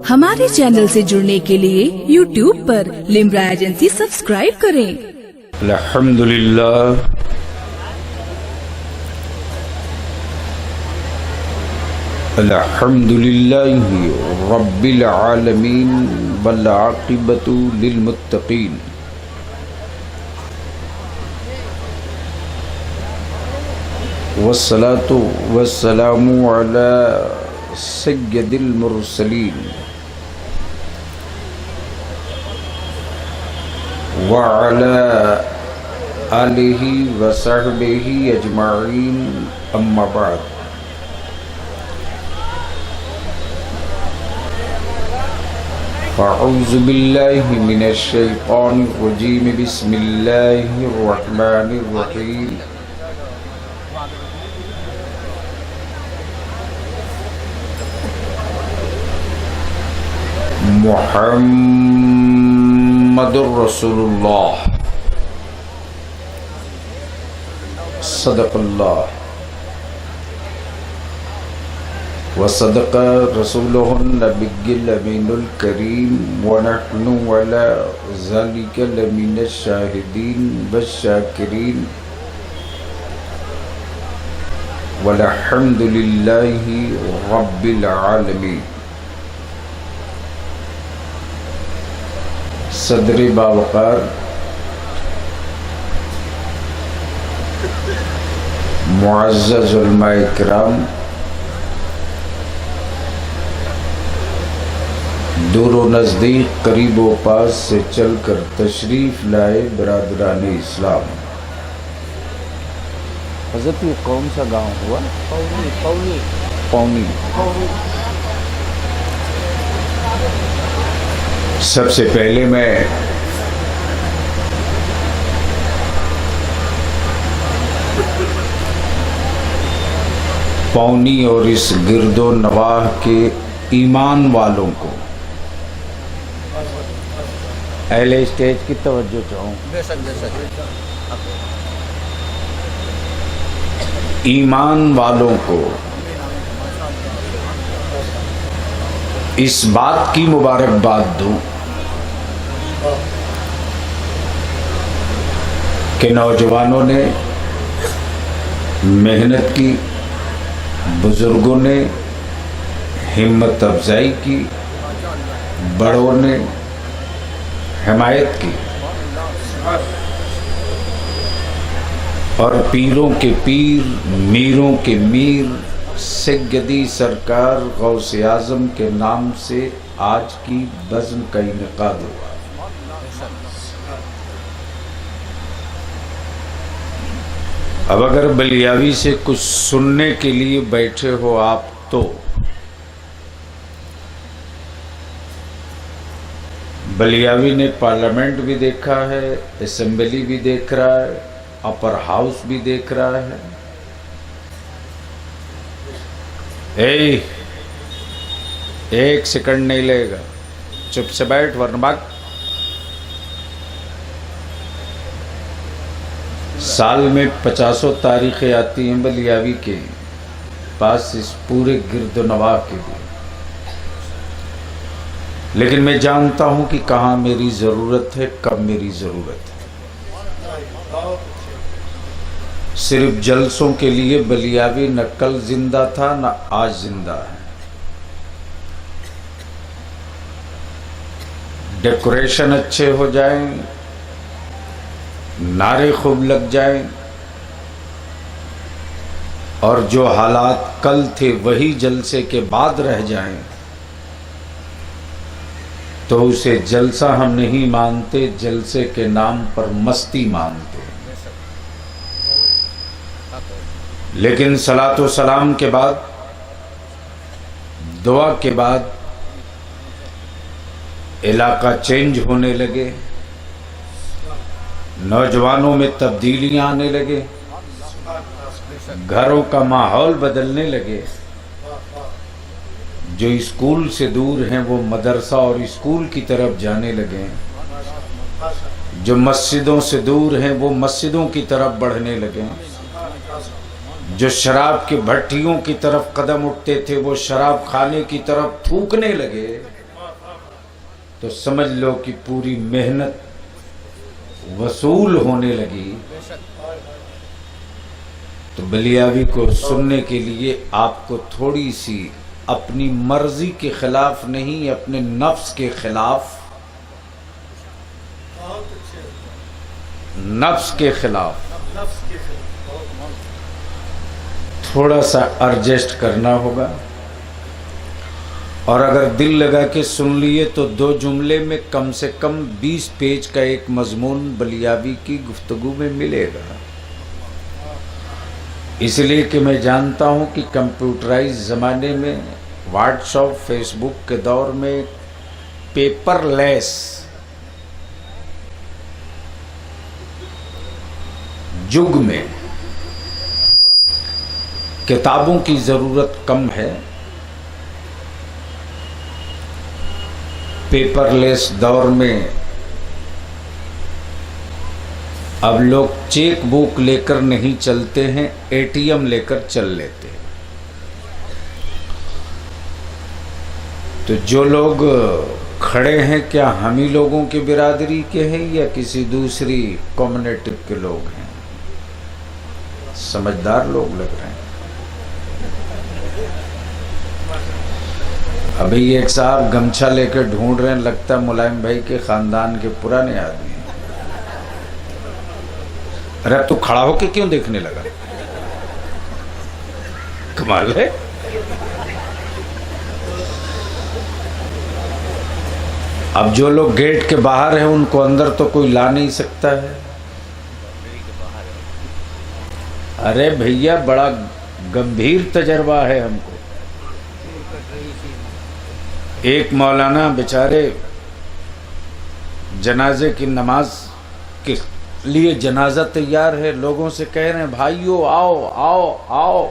हमारे चैनल से जुड़ने के लिए YouTube पर लिम्रा एजेंसी सब्सक्राइब करें। अल्हम्दुलिल्लाह अल्हम्दुलिल्लाहि रब्बिल आलमीन वल आक़िबतु लिल मुत्तक़ीन। वस्सलातु वस्सलामु अला सय्यदिल मुरसलीन व अला आलिहि व सहबिहि अजमाइन, अम्मा बाद। अऊज़ु बिल्लाहि मिनश शैतानिर रजीम, बिस्मिल्लाहिर रहमानिर रहीम। मुहम्मदुर रसूलुल्लाह सदक़ल्लाह व सदक़ रसूलुहुन नबिय्युल अमीनुल करीम व नहनु अला ज़ालिका लमिनश शाहिदीन वश्शाकिरीन वल्हम्दुलिल्लाहि रब्बिल आलमीन। सदर बावकार मुअज़्ज़ज़ उलमाए किराम, दूर व नज़दीक, करीब व पास से चलकर तशरीफ़ लाए बरादराने इस्लाम। हज़रत ये कौन सा गांव हुआ? पौनी। सबसे पहले मैं पौनी और इस गिरदो नवाह के ईमान वालों को, अहले स्टेज की तवज्जो चाहूँ। ईमान वालों को इस बात की मुबारकबाद दूं कि नौजवानों ने मेहनत की, बुजुर्गों ने हिम्मत अफजाई की, बड़ों ने हिमायत की और पीरों के पीर, मीरों के मीर सय्यदी सरकार गौसे आज़म के नाम से आज की बज़्म का इनेकाद हुआ। अब अगर बलियावी से कुछ सुनने के लिए बैठे हो आप, तो बलियावी ने पार्लियामेंट भी देखा है, असेंबली भी देख रहा है, अपर हाउस भी देख रहा है। एक सेकंड नहीं लगेगा, चुप से बैठ वरना भाग। साल में 50 तारीखें आती हैं बलियावी के पास, इस पूरे गिरदो नवाह के लिए। लेकिन मैं जानता हूं कि कहाँ मेरी ज़रूरत है, कब मेरी ज़रूरत है। सिर्फ जलसों के लिए बलियावी न कल जिंदा था न आज जिंदा है। डेकोरेशन अच्छे हो जाएं, नारे खूब लग जाएं और जो हालात कल थे वही जलसे के बाद रह जाएं, तो उसे जलसा हम नहीं मानते, जलसे के नाम पर मस्ती मानते। लेकिन सलातो सलाम के बाद, दुआ के बाद इलाका चेंज होने लगे, नौजवानों में तब्दीलियां आने लगे, घरों का माहौल बदलने लगे। जो स्कूल से दूर हैं वो मदरसा और स्कूल की तरफ जाने लगे, जो मस्जिदों से दूर हैं वो मस्जिदों की तरफ बढ़ने लगे। जो शराब की भट्टियों की तरफ कदम उठते थे वो शराब खाने की तरफ थूकने लगे, तो समझ लो कि पूरी मेहनत वसूल होने लगी। तो बलियावी को सुनने के लिए आपको थोड़ी सी अपनी मर्जी के खिलाफ नहीं, अपने नफ्स के खिलाफ, नफ्स के खिलाफ थोड़ा सा एडजस्ट करना होगा। और अगर दिल लगा के सुन लिए तो 2 जुमले में कम से कम 20 पेज का एक मजमून बलियावी की गुफ्तगू में मिलेगा। इसलिए कि मैं जानता हूं कि कंप्यूटराइज ज़माने में, व्हाट्सएप फेसबुक के दौर में, पेपरलेस युग में किताबों की ज़रूरत कम है। पेपरलेस दौर में अब लोग चेक बुक लेकर नहीं चलते हैं, एटीएम लेकर चल लेते हैं। तो जो लोग खड़े हैं क्या हम ही लोगों की बिरादरी के हैं या किसी दूसरी कम्युनिटी के लोग हैं? समझदार लोग लग रहे हैं। अभी एक साहब गमछा लेकर ढूंढ रहे हैं, लगता है मुलायम भाई के खानदान के पुराने आदमी हैं। अरे अब तू खड़ा होके क्यों देखने लगा? कमाल है। अब जो लोग गेट के बाहर हैं उनको अंदर तो कोई ला नहीं सकता है। अरे भैया बड़ा गंभीर तजर्बा है हमको। एक मौलाना बेचारे जनाजे की नमाज के लिए जनाजा तैयार है, लोगों से कह रहे हैं भाइयों आओ आओ आओ।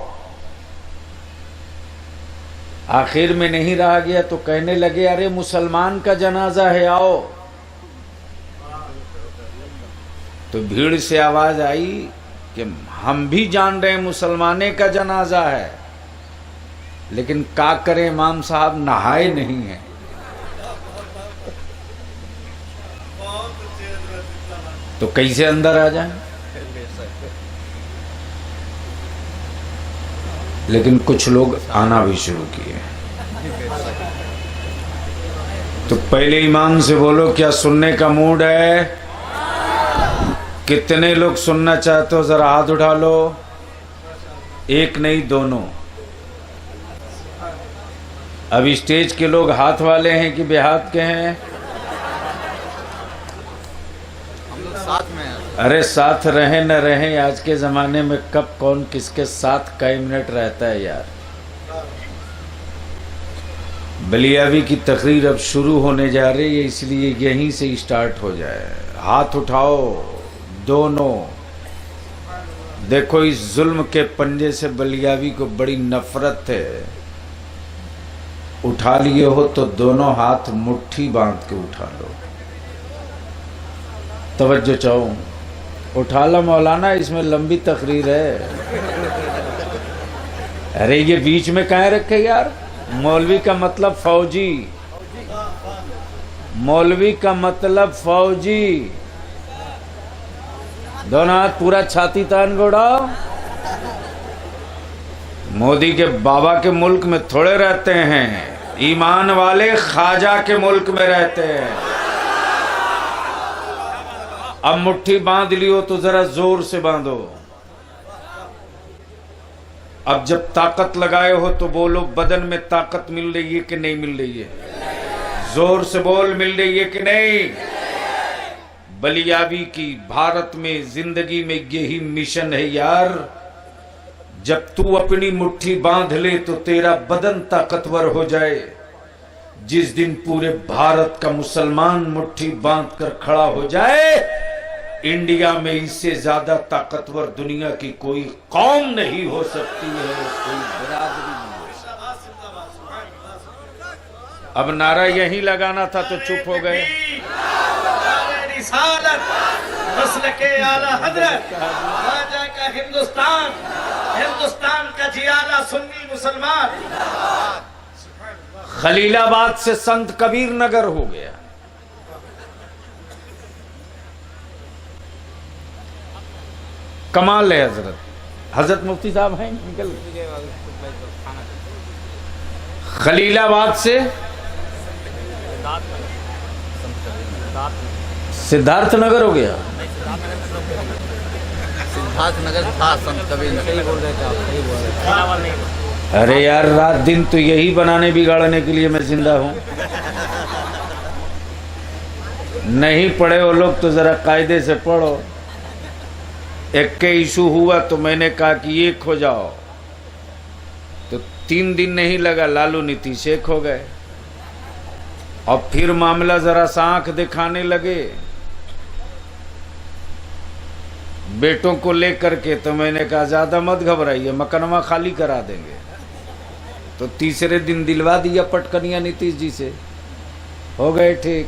आखिर में नहीं रहा गया तो कहने लगे अरे मुसलमान का जनाजा है आओ। तो भीड़ से आवाज आई कि हम भी जान रहे हैं मुसलमाने का जनाजा है, लेकिन क्या करें इमाम साहब नहाए नहीं हैं। तो कैसे अंदर आ जाएं? लेकिन कुछ लोग आना भी शुरू किए। तो पहले इमाम से बोलो क्या सुनने का मूड है? कितने लोग सुनना चाहते हो जरा हाथ उठा लो। एक नहीं दोनों। अभी स्टेज के लोग हाथ वाले हैं कि बेहाथ के हैं? साथ में है। अरे साथ रहें न रहें, आज के ज़माने में कब कौन किसके साथ कई मिनट रहता है यार। बलियावी की तकरीर अब शुरू होने जा रही है, इसलिए यहीं से स्टार्ट हो जाए। हाथ उठाओ दोनों। देखो इस जुल्म के पंजे से बलियावी को बड़ी नफरत है। उठा लिए हो तो दोनों हाथ मुट्ठी बांध के उठा लो। तवज्जो चाहो, उठा लो मौलाना, इसमें लंबी तकरीर है। अरे ये बीच में कहाँ रखे यार? मौलवी का मतलब फौजी, मौलवी का मतलब फौजी। दोनों हाथ पूरा छाती तान गोड़ाओ। मोदी के बाबा के मुल्क में थोड़े रहते हैं, ईमान वाले ख्वाजा के मुल्क में रहते हैं। अब मुट्ठी बांध लियो तो जरा जोर से बांधो। अब जब ताकत लगाए हो तो बोलो बदन में ताकत मिल रही है कि नहीं मिल रही है? जोर से बोल, मिल रही है कि नहीं? बलियावी की भारत में जिंदगी में यही मिशन है यार। जब तू अपनी मुट्ठी बांध ले तो तेरा बदन ताकतवर हो जाए। जिस दिन पूरे भारत का मुसलमान मुट्ठी बांध कर खड़ा हो जाए, इंडिया में इससे ज्यादा ताकतवर दुनिया की कोई कौम नहीं हो सकती है, कोई बिरादरी नहीं हो सकती। अब नारा यही लगाना था तो चुप हो गए। रिसालत मसलके आला हज़रत ख्वाजा का हिंदुस्तान हिंदुस्तान का जियाला सुन्नी मुसलमान। खलीलाबाद से संत कबीर नगर हो गया। कमाल है हजरत। हजरत मुफ्ती साहब हैं, निकल। खलीलाबाद से सिद्धार्थ नगर हो गया। सिद्धार्थ नगर था संत कबीर नगर। बोल रहे थे आप, सही बोल रहे थे। अरे यार, रात दिन तो यही बनाने बिगाड़ने के लिए मैं जिंदा हूं। नहीं पढ़े वो लोग तो जरा कायदे से पढ़ो। एक के इशू हुआ तो मैंने कहा कि ये खो जाओ, तो 3 दिन नहीं लगा, लालू नीतीश एक हो गए। और फिर मामला जरा सा आंख दिखाने लगे बेटों को लेकर के, तो मैंने कहा ज्यादा मत घबराइए, मकनवा खाली करा देंगे। तो तीसरे दिन दिलवा दिया पटकनिया नीतीश जी से, हो गए ठीक।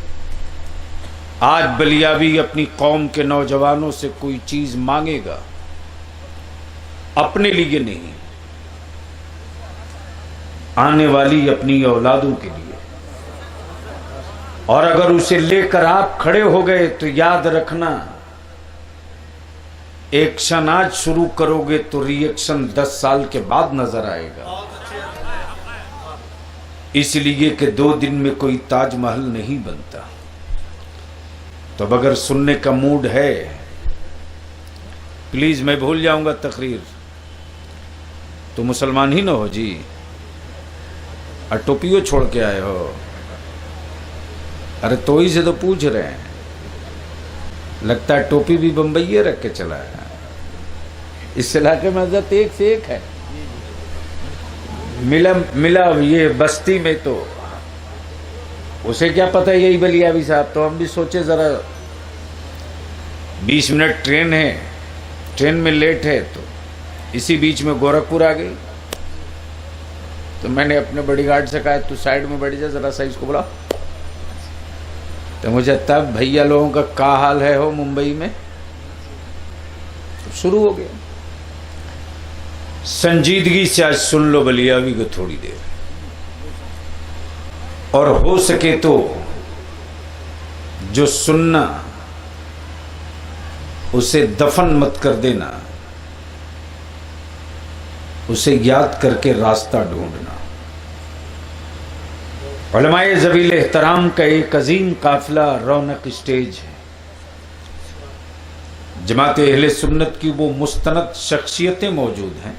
आज बलियावी अपनी कौम के नौजवानों से कोई चीज मांगेगा, अपने लिए नहीं, आने वाली अपनी औलादों के लिए। और अगर उसे लेकर आप खड़े हो गए तो याद रखना, एक्शन आज शुरू करोगे तो रिएक्शन 10 साल के बाद नजर आएगा। इसलिए कि 2 दिन में कोई ताजमहल नहीं बनता। तो अब अगर सुनने का मूड है, प्लीज, मैं भूल जाऊंगा तकरीर, तो मुसलमान ही ना हो जी, और टोपियो छोड़ के आए हो। अरे तो ही से तो पूछ रहे हैं, लगता है टोपी भी बम्बई रख के चला है। इस इलाके में हजरत एक से एक है। मिला ये बस्ती में, तो उसे क्या पता यही बलियावी साहब। तो हम भी सोचे जरा 20 मिनट ट्रेन है, ट्रेन में लेट है, तो इसी बीच में गोरखपुर आ गई। तो मैंने अपने बॉडीगार्ड से कहा, तू साइड में बैठ जा, जरा सा इसको बुला। तो मुझे तब भैया लोगों का क्या हाल है हो मुंबई में, तो शुरू हो गया। संजीदगी से आज सुन लो बलियावी को थोड़ी देर, और हो सके तो जो सुनना उसे दफन मत कर देना, उसे याद करके रास्ता ढूंढना। उलमाए ज़बील एहतराम का एक अजीम काफिला रौनक स्टेज है। जमात अहले सुन्नत की वो मुस्तनद शख्सियतें मौजूद हैं।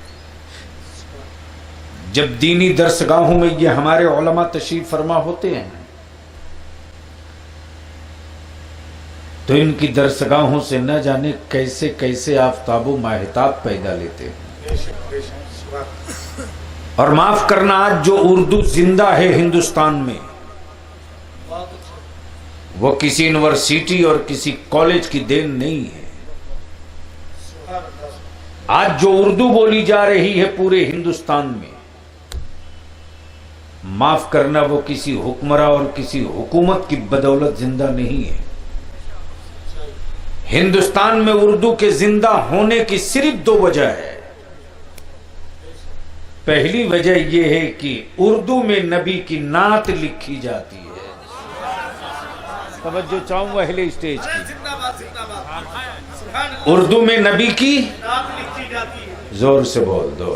जब दीनी दरसगाहों में ये हमारे उलमा तशरीफ फरमा होते हैं, तो इनकी दरसगाहों से न जाने कैसे कैसे आफताबो माहिताब पैदा लेते हैं। और माफ करना, आज जो उर्दू जिंदा है हिंदुस्तान में, वो किसी यूनिवर्सिटी और किसी कॉलेज की देन नहीं है। आज जो उर्दू बोली जा रही है पूरे हिंदुस्तान में, माफ करना, वो किसी हुक्मरान और किसी हुकूमत की बदौलत जिंदा नहीं है। हिंदुस्तान में उर्दू के जिंदा होने की सिर्फ 2 वजह है। पहली वजह यह है कि उर्दू में नबी की नात लिखी जाती है। तवज्जो चाहूंगा अहले स्टेज की। उर्दू में नबी की जोर से बोल दो।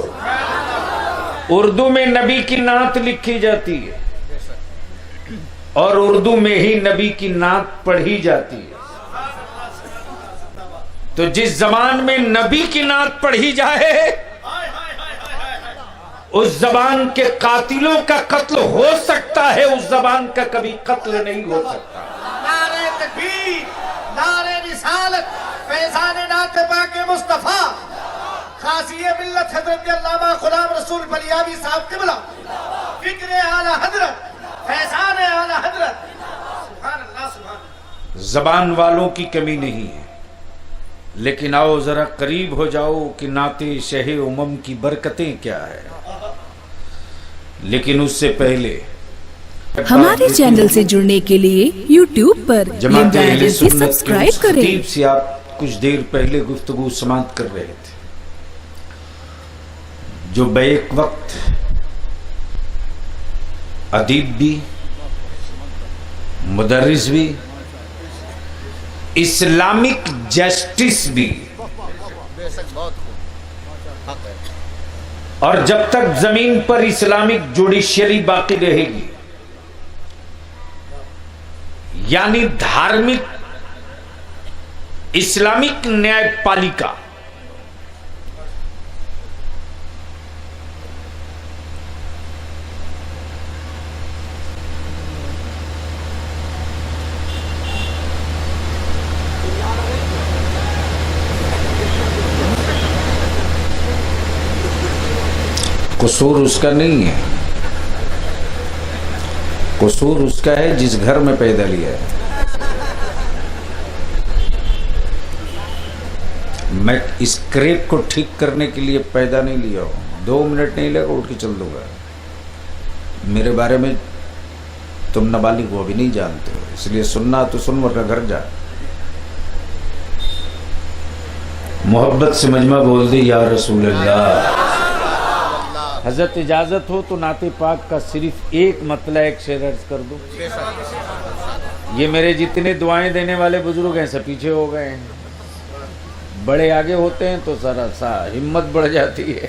उर्दू में नबी की नात लिखी जाती है, और उर्दू में ही नबी की नात पढ़ी जाती है। तो जिस जबान में नबी की नात पढ़ी जाए, उस जबान के कातिलों का कत्ल हो सकता है, उस जबान का कभी कत्ल नहीं हो सकता। नारे तकबीर, नारे रिसालत, फैज़ान नात पाके मुस्तफा, खासिये मिल्लत हज़रत अल्लामा गुलाम रसूल बलियावी साहब क़िबला, फिक्र आला हज़रत, फैज़ान आला हज़रत। सुभान अल्लाह, सुभान अल्लाह। जबान वालों की कमी नहीं है, लेकिन आओ जरा करीब हो जाओ कि नाते शहे उमम की बरकतें क्या है। लेकिन उससे पहले हमारे चैनल से जुड़ने के लिए YouTube पर जमात लिम्रा अहले एजेंसी सुन्नत के सब्सक्राइब उस करें। खतीब से आप कुछ देर पहले गुफ्तगू समाप्त कर रहे थे। जो बैक वक्त अदीब भी, मुदर्रिस भी, इस्लामिक जस्टिस भी, बेशक बहुत हक है। और जब तक जमीन पर इस्लामिक जुडिशियरी बाकी रहेगी, यानी धार्मिक इस्लामिक न्यायपालिका, कसूर उसका नहीं है, कसूर उसका है जिस घर में पैदा लिया है। मैं इस क्रेप को ठीक करने के लिए पैदा नहीं लिया हूं, 2 मिनट नहीं लगा उठ के चल दूंगा। मेरे बारे में तुम नाबालिग को अभी नहीं जानते हो, इसलिए सुनना तो सुन वरना घर जा। मोहब्बत से मजमा बोल दे या रसूल अल्लाह। हजरत इजाजत हो तो नाते पाक का सिर्फ एक मतला एक शेर अर्ज कर दूं। ये मेरे जितने दुआएं देने वाले बुजुर्ग हैं सब पीछे हो गए हैं, बड़े आगे होते हैं तो जरा सा हिम्मत बढ़ जाती है।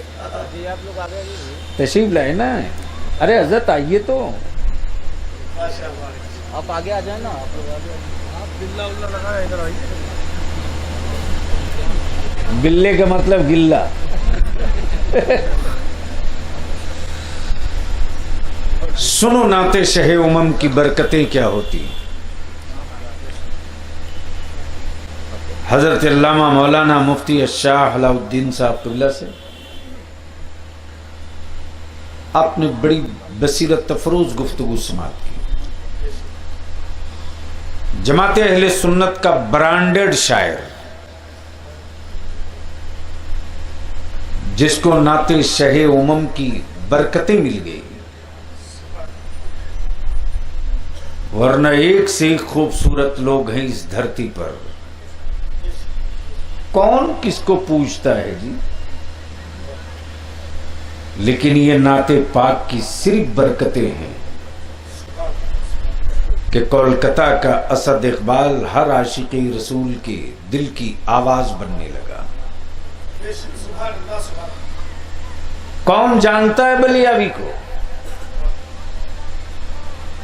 तशरीफ लाए ना, अरे हजरत आइए तो आप आगे आ जाए ना, आप लोग आगे, आप बिल्ला उल्ला लगा है, इधर आइए। बिल्ले का मतलब गिल्ला। सुनो नाते शहे उमम की बरकतें क्या होती। हजरत अल्लामा मौलाना मुफ्ती शाह अलाउद्दीन साहब क़िबला से आपने बड़ी बसीरत तफरोज गुफ्तगू समात की। जमाते अहले सुन्नत का ब्रांडेड शायर, जिसको नाते शहे उमम की बरकतें मिल गई, वरना एक से एक खूबसूरत लोग हैं इस धरती पर। कौन किसको पूछता है जी, लेकिन ये नाते पाक की सिर्फ बरकतें हैं कि कोलकाता का असद इकबाल हर आशिक़े रसूल के दिल की आवाज बनने लगा। कौन जानता है बलियावी को?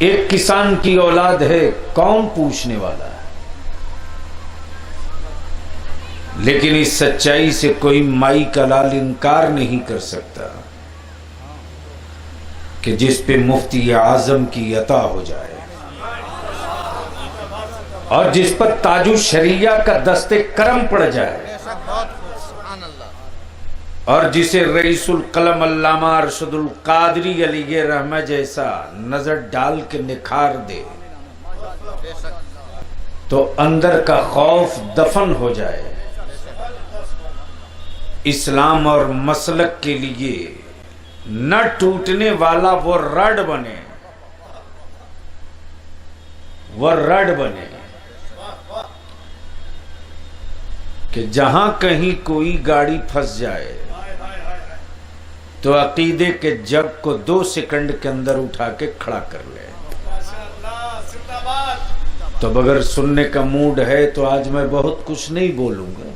एक किसान की औलाद है, कौन पूछने वाला है? लेकिन इस सच्चाई से कोई माई का लाल इनकार नहीं कर सकता कि जिस पे मुफ्ती आजम की अता हो जाए और जिस पर ताजु शरिया का दस्ते करम पड़ जाए और जिसे रईसुल कलम अल्लामा अरशदुल कादरी अली रहमा जैसा नजर डाल के निखार दे तो अंदर का खौफ दफन हो जाए। इस्लाम और मसलक के लिए न टूटने वाला वो रड बने, वो रड बने कि जहां कहीं कोई गाड़ी फंस जाए तो अकीदे के जग को 2 सेकंड के अंदर उठा के खड़ा कर ले। तो अगर सुनने का मूड है तो आज मैं बहुत कुछ नहीं बोलूंगा,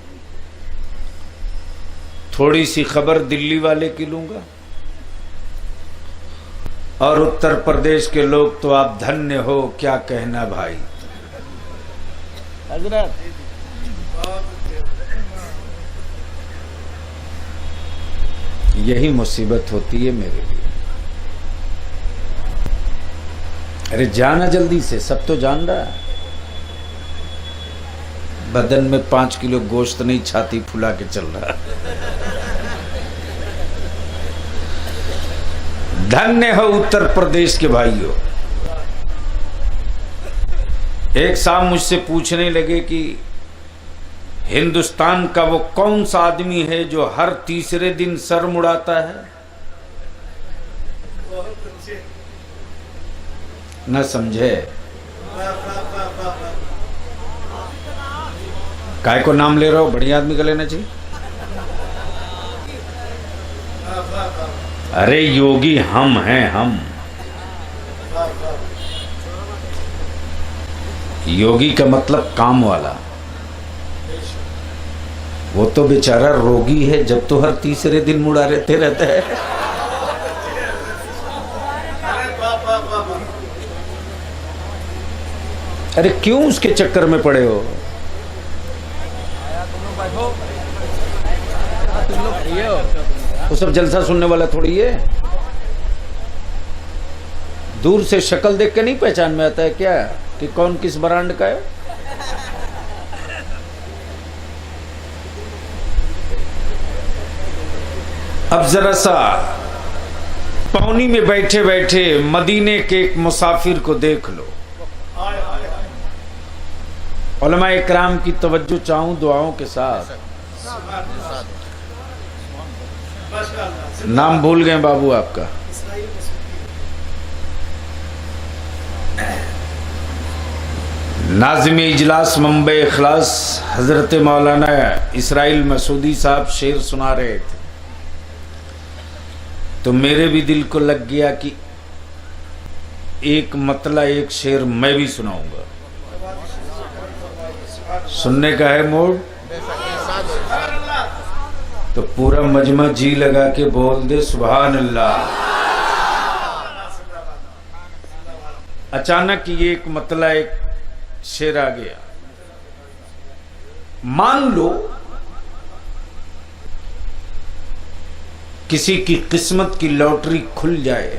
थोड़ी सी खबर दिल्ली वाले की लूंगा। और उत्तर प्रदेश के लोग तो आप धन्य हो, क्या कहना भाई। हजरत यही मुसीबत होती है मेरे लिए। अरे जाना जल्दी से, सब तो जान रहा है। बदन में 5 किलो गोश्त नहीं, छाती फुला के चल रहा। धन्य हो उत्तर प्रदेश के भाइयों। एक साहब मुझसे पूछने लगे कि हिंदुस्तान का वो कौन सा आदमी है जो हर तीसरे दिन सर मुड़ाता है? न समझे? काय को नाम ले रहा हो? बढ़िया आदमी का लेना चाहिए। अरे योगी हम हैं, हम। योगी का मतलब काम वाला। वो तो बेचारा रोगी है, जब तो हर तीसरे दिन मुड़ा रहते रहता है। अरे क्यों उसके चक्कर में पड़े हो? वो सब जलसा सुनने वाला थोड़ी है। दूर से शक्ल देख के नहीं पहचान में आता है क्या कि कौन किस ब्रांड का है? अब जरा सा पौनी में बैठे बैठे मदीने के एक मुसाफिर को देख लो। उलमा इकराम की तवज्जो चाहूं दुआओं के साथ। नाम भूल गए बाबू आपका? नाज़िम इजलास मुंबई इखलास हजरत मौलाना इसराइल मसूदी साहब शेर सुना रहे थे, तो मेरे भी दिल को लग गया कि एक मतला एक शेर मैं भी सुनाऊंगा। सुनने का है मूड? तो पूरा मजमा जी लगा के बोल दे सुभान अल्लाह। अचानक ये एक मतला एक शेर आ गया। मान लो किसी की किस्मत की लॉटरी खुल जाए।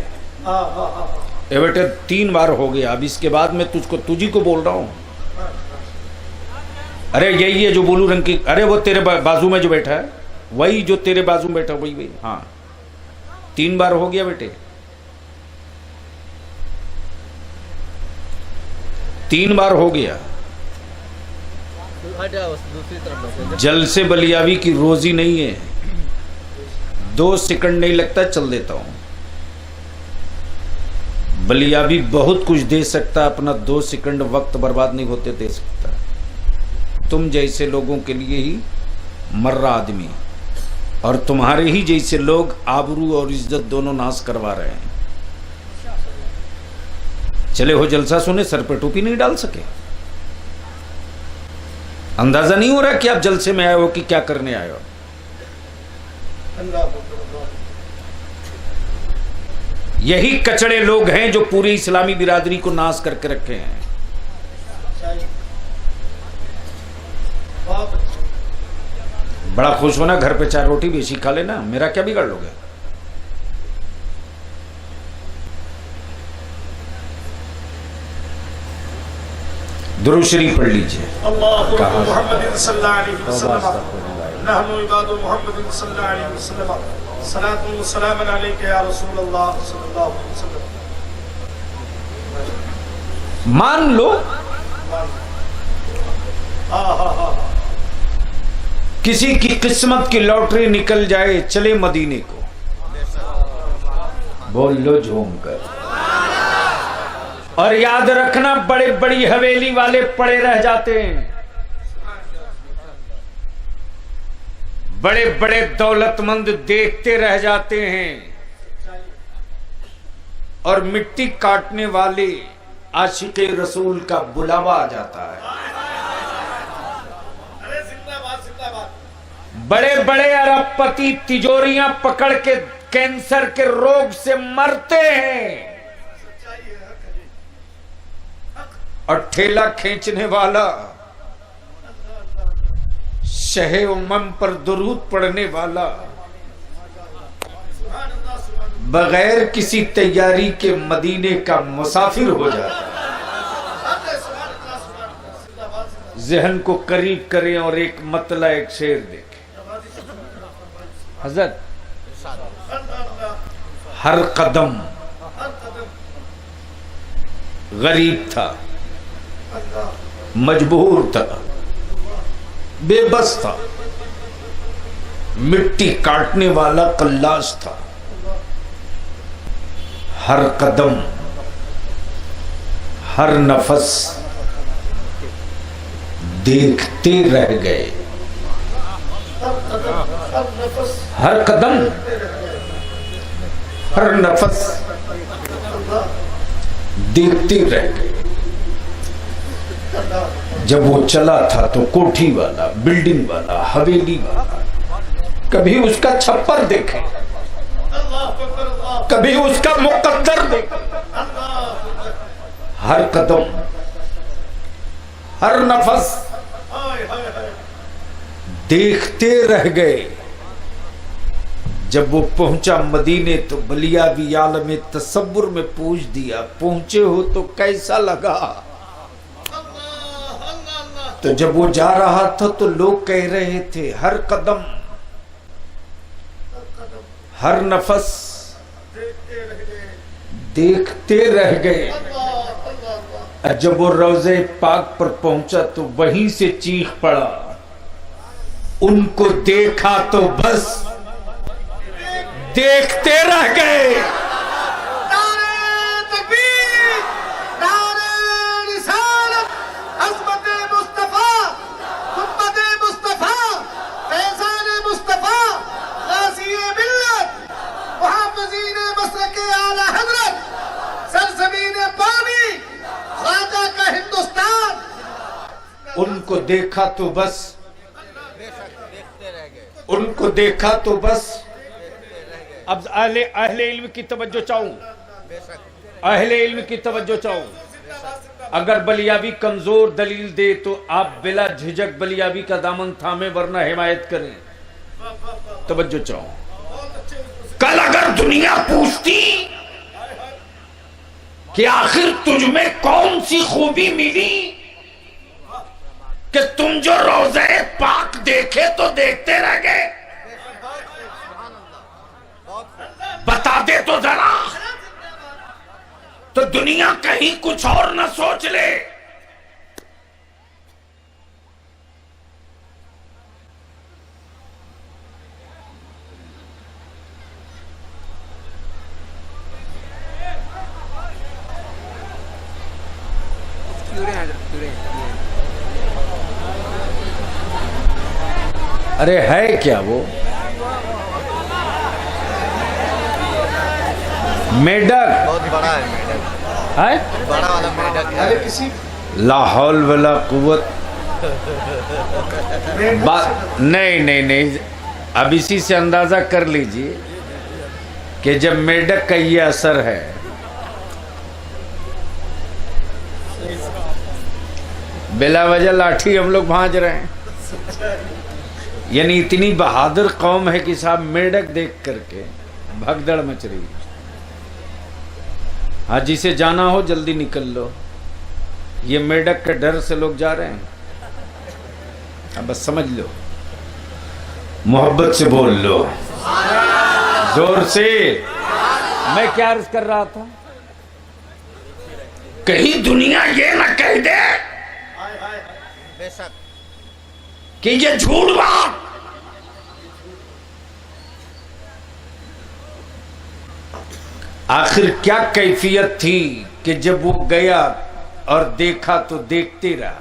ए बेटे 3 बार हो गया, अब इसके बाद मैं तुझी को बोल रहा हूं। अरे यही है जो ब्लू रंग की, अरे वो तेरे बाजू में जो बैठा है, वही जो तेरे बाजू में बैठा, वही। हाँ 3 बार हो गया बेटे, 3 बार हो गया। जल से बलियावी की रोजी नहीं है, 2 सेकंड नहीं लगता, चल देता हूं। बलियावी बहुत कुछ दे सकता, अपना 2 सेकंड वक्त बर्बाद नहीं होते दे सकता। तुम जैसे लोगों के लिए ही मर रहा आदमी, और तुम्हारे ही जैसे लोग आबरू और इज्जत दोनों नाश करवा रहे हैं। चले हो जलसा सुने, सर पे टोपी नहीं डाल सके। अंदाजा नहीं हो रहा कि आप जलसे में आए हो कि क्या करने आए हो। यही कचड़े लोग हैं जो पूरी इस्लामी बिरादरी को नाश करके रखे हैं। बड़ा खुश होना, घर पे 4 रोटी बेची खा लेना, मेरा क्या बिगाड़ लोगे? दुरूद शरीफ पढ़ लीजिए। मान लो किसी की किस्मत की लॉटरी निकल जाए, चले मदीने को, बोल लो झूम कर। और याद रखना, बड़े बड़ी हवेली वाले पड़े रह जाते हैं, बड़े बड़े दौलतमंद देखते रह जाते हैं, और मिट्टी काटने वाले आशिक़े रसूल का बुलावा आ जाता है। बड़े बड़े अरबपति तिजोरियां पकड़ के कैंसर के रोग से मरते हैं, और ठेला खींचने वाला, शहे उम्म पर दुरूद पढ़ने वाला, बगैर किसी तैयारी के मदीने का मुसाफिर हो जाता है। जहन को करीब करें और एक मतला एक शेर देखें। हज़रत हर कदम गरीब था, मजबूर था, बेबस था, मिट्टी काटने वाला कल्लास था। हर कदम, हर नफस देखते रह गए, हर कदम हर नफस देखते रह गए। जब वो चला था तो कोठी वाला, बिल्डिंग वाला, हवेली वाला, कभी उसका छप्पर देखे, कभी उसका मुकद्दर देखे। हर कदम, हर नफस देखते रह गए। जब वो पहुंचा मदीने तो बलिया भी आलम तसव्वुर में पूछ दिया, पहुंचे हो तो कैसा लगा? तो जब वो जा रहा था तो लोग कह रहे थे हर कदम, हर नफस देखते रह गए। जब वो रोज़े पाक पर पहुंचा तो वहीं से चीख पड़ा, उनको देखा तो बस देखते रह गए। उनको देखा तो बस, उनको देखा तो बस। अब अहले इल्म की तवज्जो चाहूं, अहले इल्म की तवज्जो चाहूं। अगर बलियावी कमजोर दलील दे तो आप बिला झिझक बलियावी का दामन थामे, वरना हिमायत करें। तवज्जो चाहूं। कल अगर दुनिया पूछती कि आखिर तुझ में कौन सी खूबी मिली कि तुम जो रोज़े पाक देखे तो देखते रह गए, बता दे तो जरा, तो दुनिया कहीं कुछ और न सोच ले। अरे है क्या वो मेढक? बहुत बड़ा है मेढक, है बड़ा वाला मेढक है। अरे किसी ला हौल वला कुव्वत। नहीं नहीं नहीं, अब इसी से अंदाजा कर लीजिए कि जब मेढक का ये असर है, बिला वजह लाठी हम लोग भांज रहे हैं। यानी इतनी बहादुर कौम है कि साहब मेढक देख करके भगदड़ मच रही है। हाँ, जिसे जाना हो जल्दी निकल लो, ये मेढक के डर से लोग जा रहे हैं। अब बस समझ लो, मोहब्बत से बोल लो, जोर से। मैं क्या अर्ज कर रहा था, कहीं दुनिया ये ना कह दे बेशक कि ये झूठ बात। आखिर क्या कैफियत थी कि जब वो गया और देखा तो देखते रहा।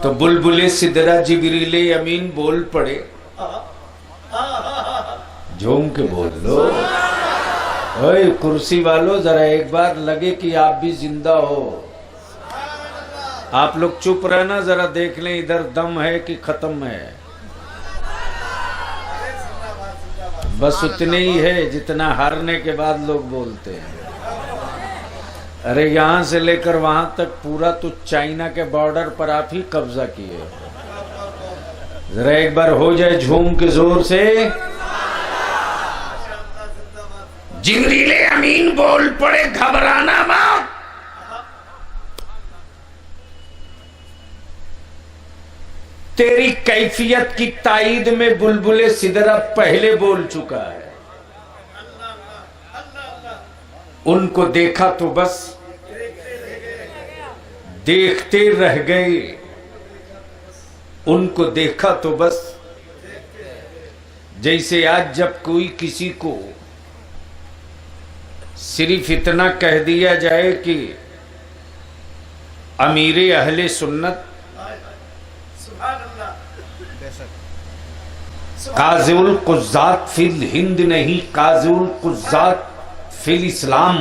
तो बुलबुले सिदरा जिब्रीले अमीन बोल पड़े, झूम के बोल लो, ओए कुर्सी वालों, जरा एक बार लगे कि आप भी जिंदा हो। आप लोग चुप रहना, जरा देख लें इधर दम है कि खत्म है। बस उतने ही है जितना हारने के बाद लोग बोलते हैं। अरे यहां से लेकर वहां तक पूरा तो चाइना के बॉर्डर पर आप ही कब्जा किए। जरा एक बार हो जाए झूम के जोर से, जिब्रीले अमीन बोल पड़े, घबराना मत। तेरी कैफियत की ताईद में बुलबुले सिदरा पहले बोल चुका है। उनको देखा तो बस देखते रह गए, उनको देखा तो बस। जैसे आज जब कोई किसी को सिर्फ इतना कह दिया जाए कि अमीरे अहले सुन्नत, काज़िउल कुज़्ज़ात फिल हिंद नहीं, काज़िउल कुज़्ज़ात फिल इस्लाम।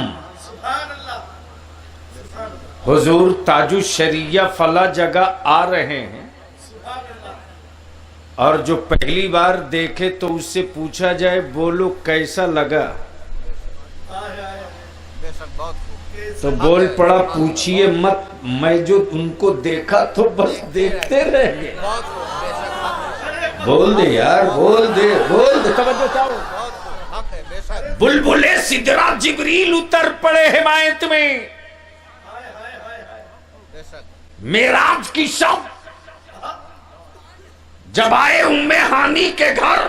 हुजूर ताजु शरिया फला जगह आ रहे हैं, और जो पहली बार देखे तो उससे पूछा जाए बोलो कैसा लगा, तो बोल पड़ा पूछिए मत, मैं जो उनको देखा तो बस देखते रह गए। बोल दे यार, बोल दे, बोल दे। तवज्जो चाहो। बुलबुले सिदरा जिब्रील उतर पड़े हिमायत में, मेराज की शब जब आए उम्मे हानी के घर,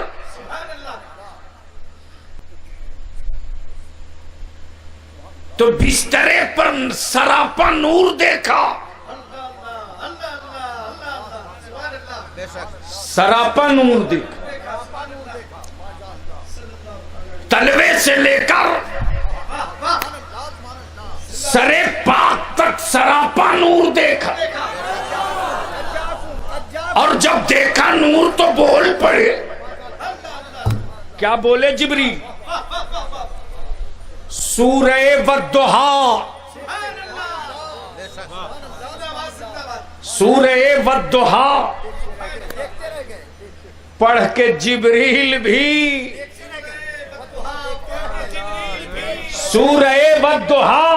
तो बिस्तरे पर सरापा नूर देखा, सरापा नूर देखा, तलवे से लेकर सरे पाक तक सरापा नूर देखा। और जब देखा नूर तो बोल पड़े, क्या बोले जिब्रील? सूरह वद्दुहा, सूरह वद्दुहा पढ़ के जिब्रील भी, सूरह वद्दुहा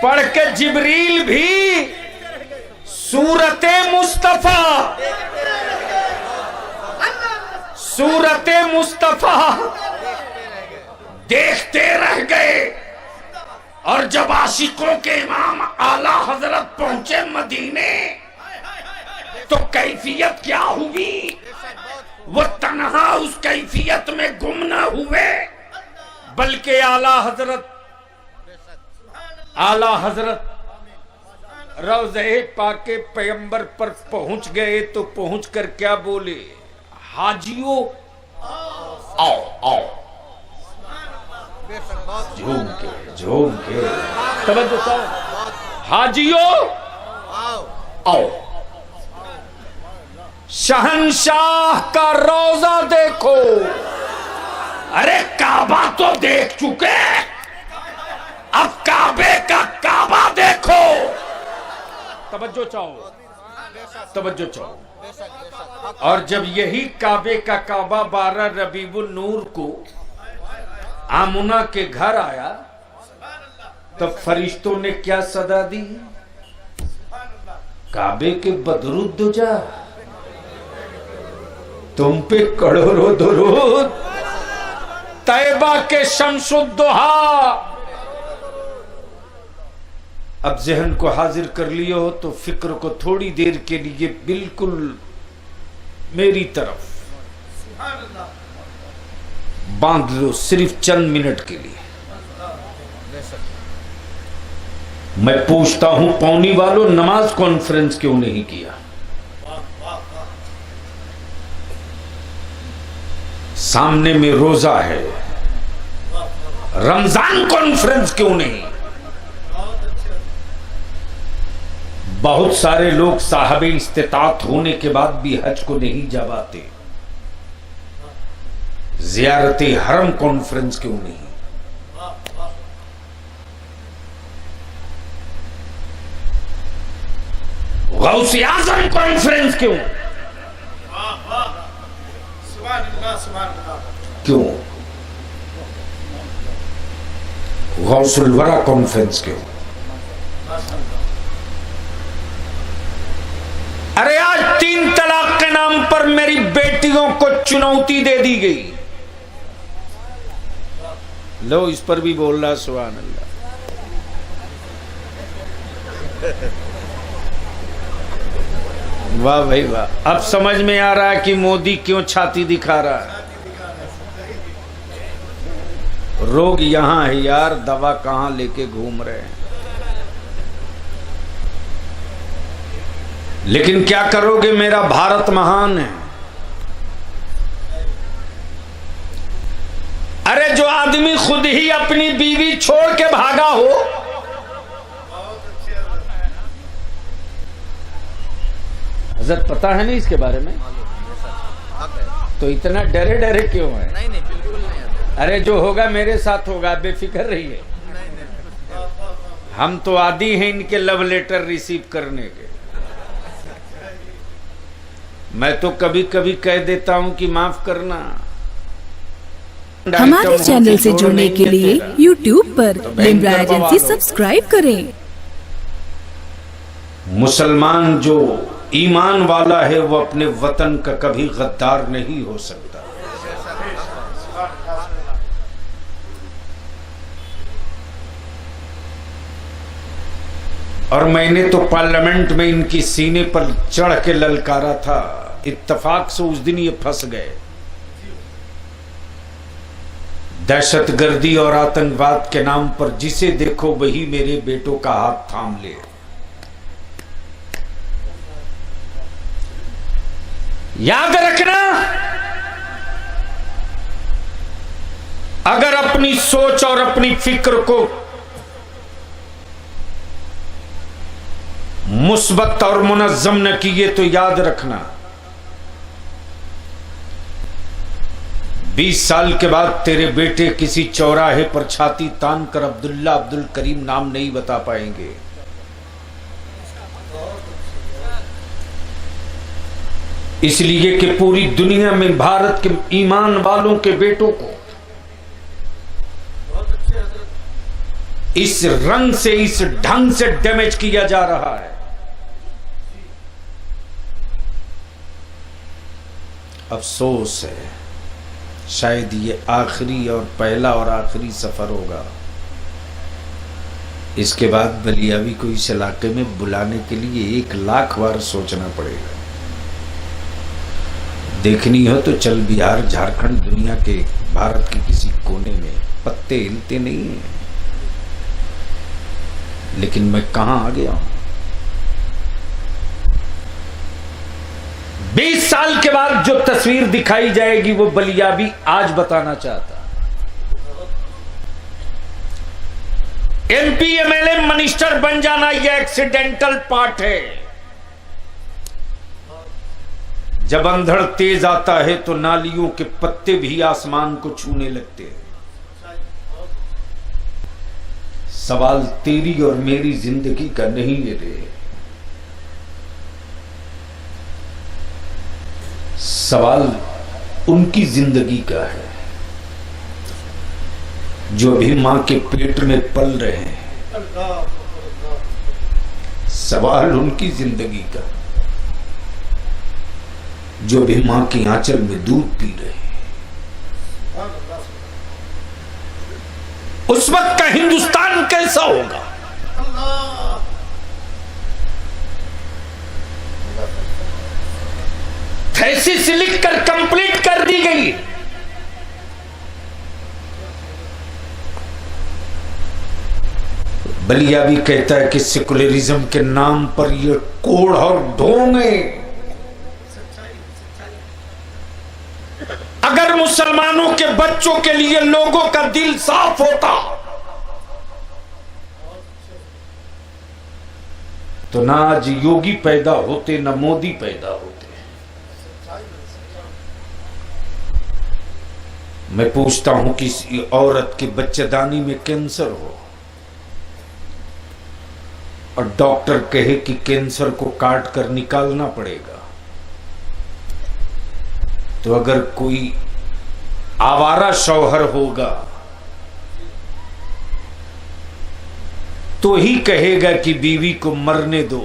पढ़ के जिब्रील भी सूरते मुस्तफा, सूरते मुस्तफा देखते रह गए। और जब आशिकों के इमाम आला हजरत पहुंचे मदीने, तो कैफियत क्या हुई? वो तन्हा उस कैफियत में गुम न हुए, बल्कि आला हजरत रौज़े पाके पैगंबर पर पहुंच गए। तो पहुंचकर क्या बोले? हाजियों आओ आओ, झूम के तवज्जो चाहो, हाजियों आओ, शहंशाह का रोजा देखो। अरे काबा तो देख चुके, अब काबे का काबा देखो। तवज्जो चाहो, तवज्जो चाहो। और जब यही काबे का काबा 12 रबीउल नूर को आमुना के घर आया, तब फरिश्तों ने क्या सदा दी? काबे के बदरुद्दुजा, तुम पे करोड़ों दुरूद। तैबा के शम्सुद्दुहा। अब जहन को हाजिर कर लियो हो तो फिक्र को थोड़ी देर के लिए बिल्कुल मेरी तरफ बांध लो, सिर्फ चंद मिनट के लिए। मैं पूछता हूं पौनी वालों, नमाज कॉन्फ्रेंस क्यों नहीं किया? सामने में रोजा है, रमजान कॉन्फ्रेंस क्यों नहीं? बहुत सारे लोग साहबे इस्तिताअत होने के बाद भी हज को नहीं जा पाते। ज़ियारते हरम कॉन्फ्रेंस क्यों नहीं? गौसे आज़म कॉन्फ्रेंस क्यों? क्यों? गौसुल वरा कॉन्फ्रेंस क्यों? अरे आज 3 तलाक के नाम पर मेरी बेटियों को चुनौती दे दी गई। लो, इस पर भी बोल रहा सुभान अल्लाह। वाह भाई वाह। अब समझ में आ रहा है कि मोदी क्यों छाती दिखा रहा है। रोग यहां है यार, दवा कहां लेके घूम रहे हैं। लेकिन क्या करोगे, मेरा भारत महान है। अरे जो आदमी खुद ही अपनी बीवी छोड़ के भागा हो, हजरत पता है नहीं इसके बारे में? तो इतना डरे डरे क्यों है? नहीं नहीं बिल्कुल नहीं आता। अरे जो होगा मेरे साथ होगा, बेफिक्र रहिए। हम तो आदी हैं इनके लव लेटर रिसीव करने के। मैं तो कभी कभी कह देता हूं कि माफ करना। हमारे चैनल से जुड़ने के लिए YouTube पर लिम्रा एजेंसी सब्सक्राइब करें। मुसलमान जो ईमान वाला है वो अपने वतन का कभी गद्दार नहीं हो सकता। और मैंने तो पार्लियामेंट में इनकी सीने पर चढ़ के ललकारा था, इत्तेफाक से उस दिन ये फंस गए। दहशतगर्दी और आतंकवाद के नाम पर जिसे देखो वही मेरे बेटों का हाथ थाम ले। याद रखना, अगर अपनी सोच और अपनी फिक्र को मुस्बत और मुनज़्ज़म न किए तो याद रखना 20 साल के बाद तेरे बेटे किसी चौराहे पर छाती तान कर अब्दुल्ला अब्दुल करीम नाम नहीं बता पाएंगे। इसलिए कि पूरी दुनिया में भारत के ईमान वालों के बेटों को इस रंग से, इस ढंग से डैमेज किया जा रहा है। अफसोस है, शायद ये आखिरी और पहला और आखिरी सफर होगा। इसके बाद बलियावी को इस इलाके में बुलाने के लिए 1 लाख बार सोचना पड़ेगा। देखनी हो तो चल बिहार, झारखंड, दुनिया के भारत के किसी कोने में, पत्ते हिलते नहीं हैं। लेकिन मैं कहां आ गया हूं? 20 साल के बाद जो तस्वीर दिखाई जाएगी वो बलियावी आज बताना चाहता। MP MLA मिनिस्टर बन जाना यह एक्सीडेंटल पार्ट है। जब अंधड़ तेज आता है तो नालियों के पत्ते भी आसमान को छूने लगते हैं। सवाल तेरी और मेरी जिंदगी का नहीं है रे, सवाल उनकी जिंदगी का है जो भी मां के पेट में पल रहे हैं। सवाल उनकी जिंदगी का जो भी मां की आंचल में दूध पी रहे हैं। उस वक्त का हिंदुस्तान कैसा होगा? थीसिस लिखकर कंप्लीट कर दी गई। बलियावी कहता है कि सेकुलरिज्म के नाम पर ये कोढ़ और ढोंग है। अगर मुसलमानों के बच्चों के लिए लोगों का दिल साफ होता तो ना आज योगी पैदा होते, ना मोदी पैदा होते। मैं पूछता हूं किसी औरत के बच्चेदानी में कैंसर हो और डॉक्टर कहे कि कैंसर को काट कर निकालना पड़ेगा, तो अगर कोई आवारा शौहर होगा तो ही कहेगा कि बीवी को मरने दो।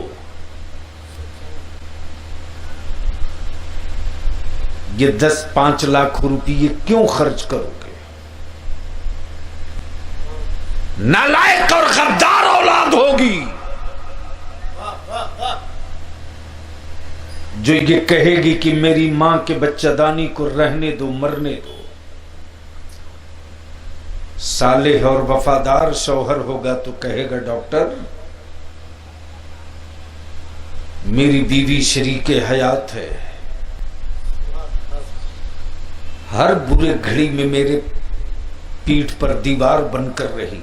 ये 10-5 लाख रुपये क्यों खर्च करोगे? नालायक और गद्दार औलाद होगी जो ये कहेगी कि मेरी मां के बच्चादानी को रहने दो, मरने दो। सालेह और वफादार शौहर होगा तो कहेगा डॉक्टर मेरी बीवी शरीके हयात है, हर बुरे घड़ी में मेरे पीठ पर दीवार बनकर रही,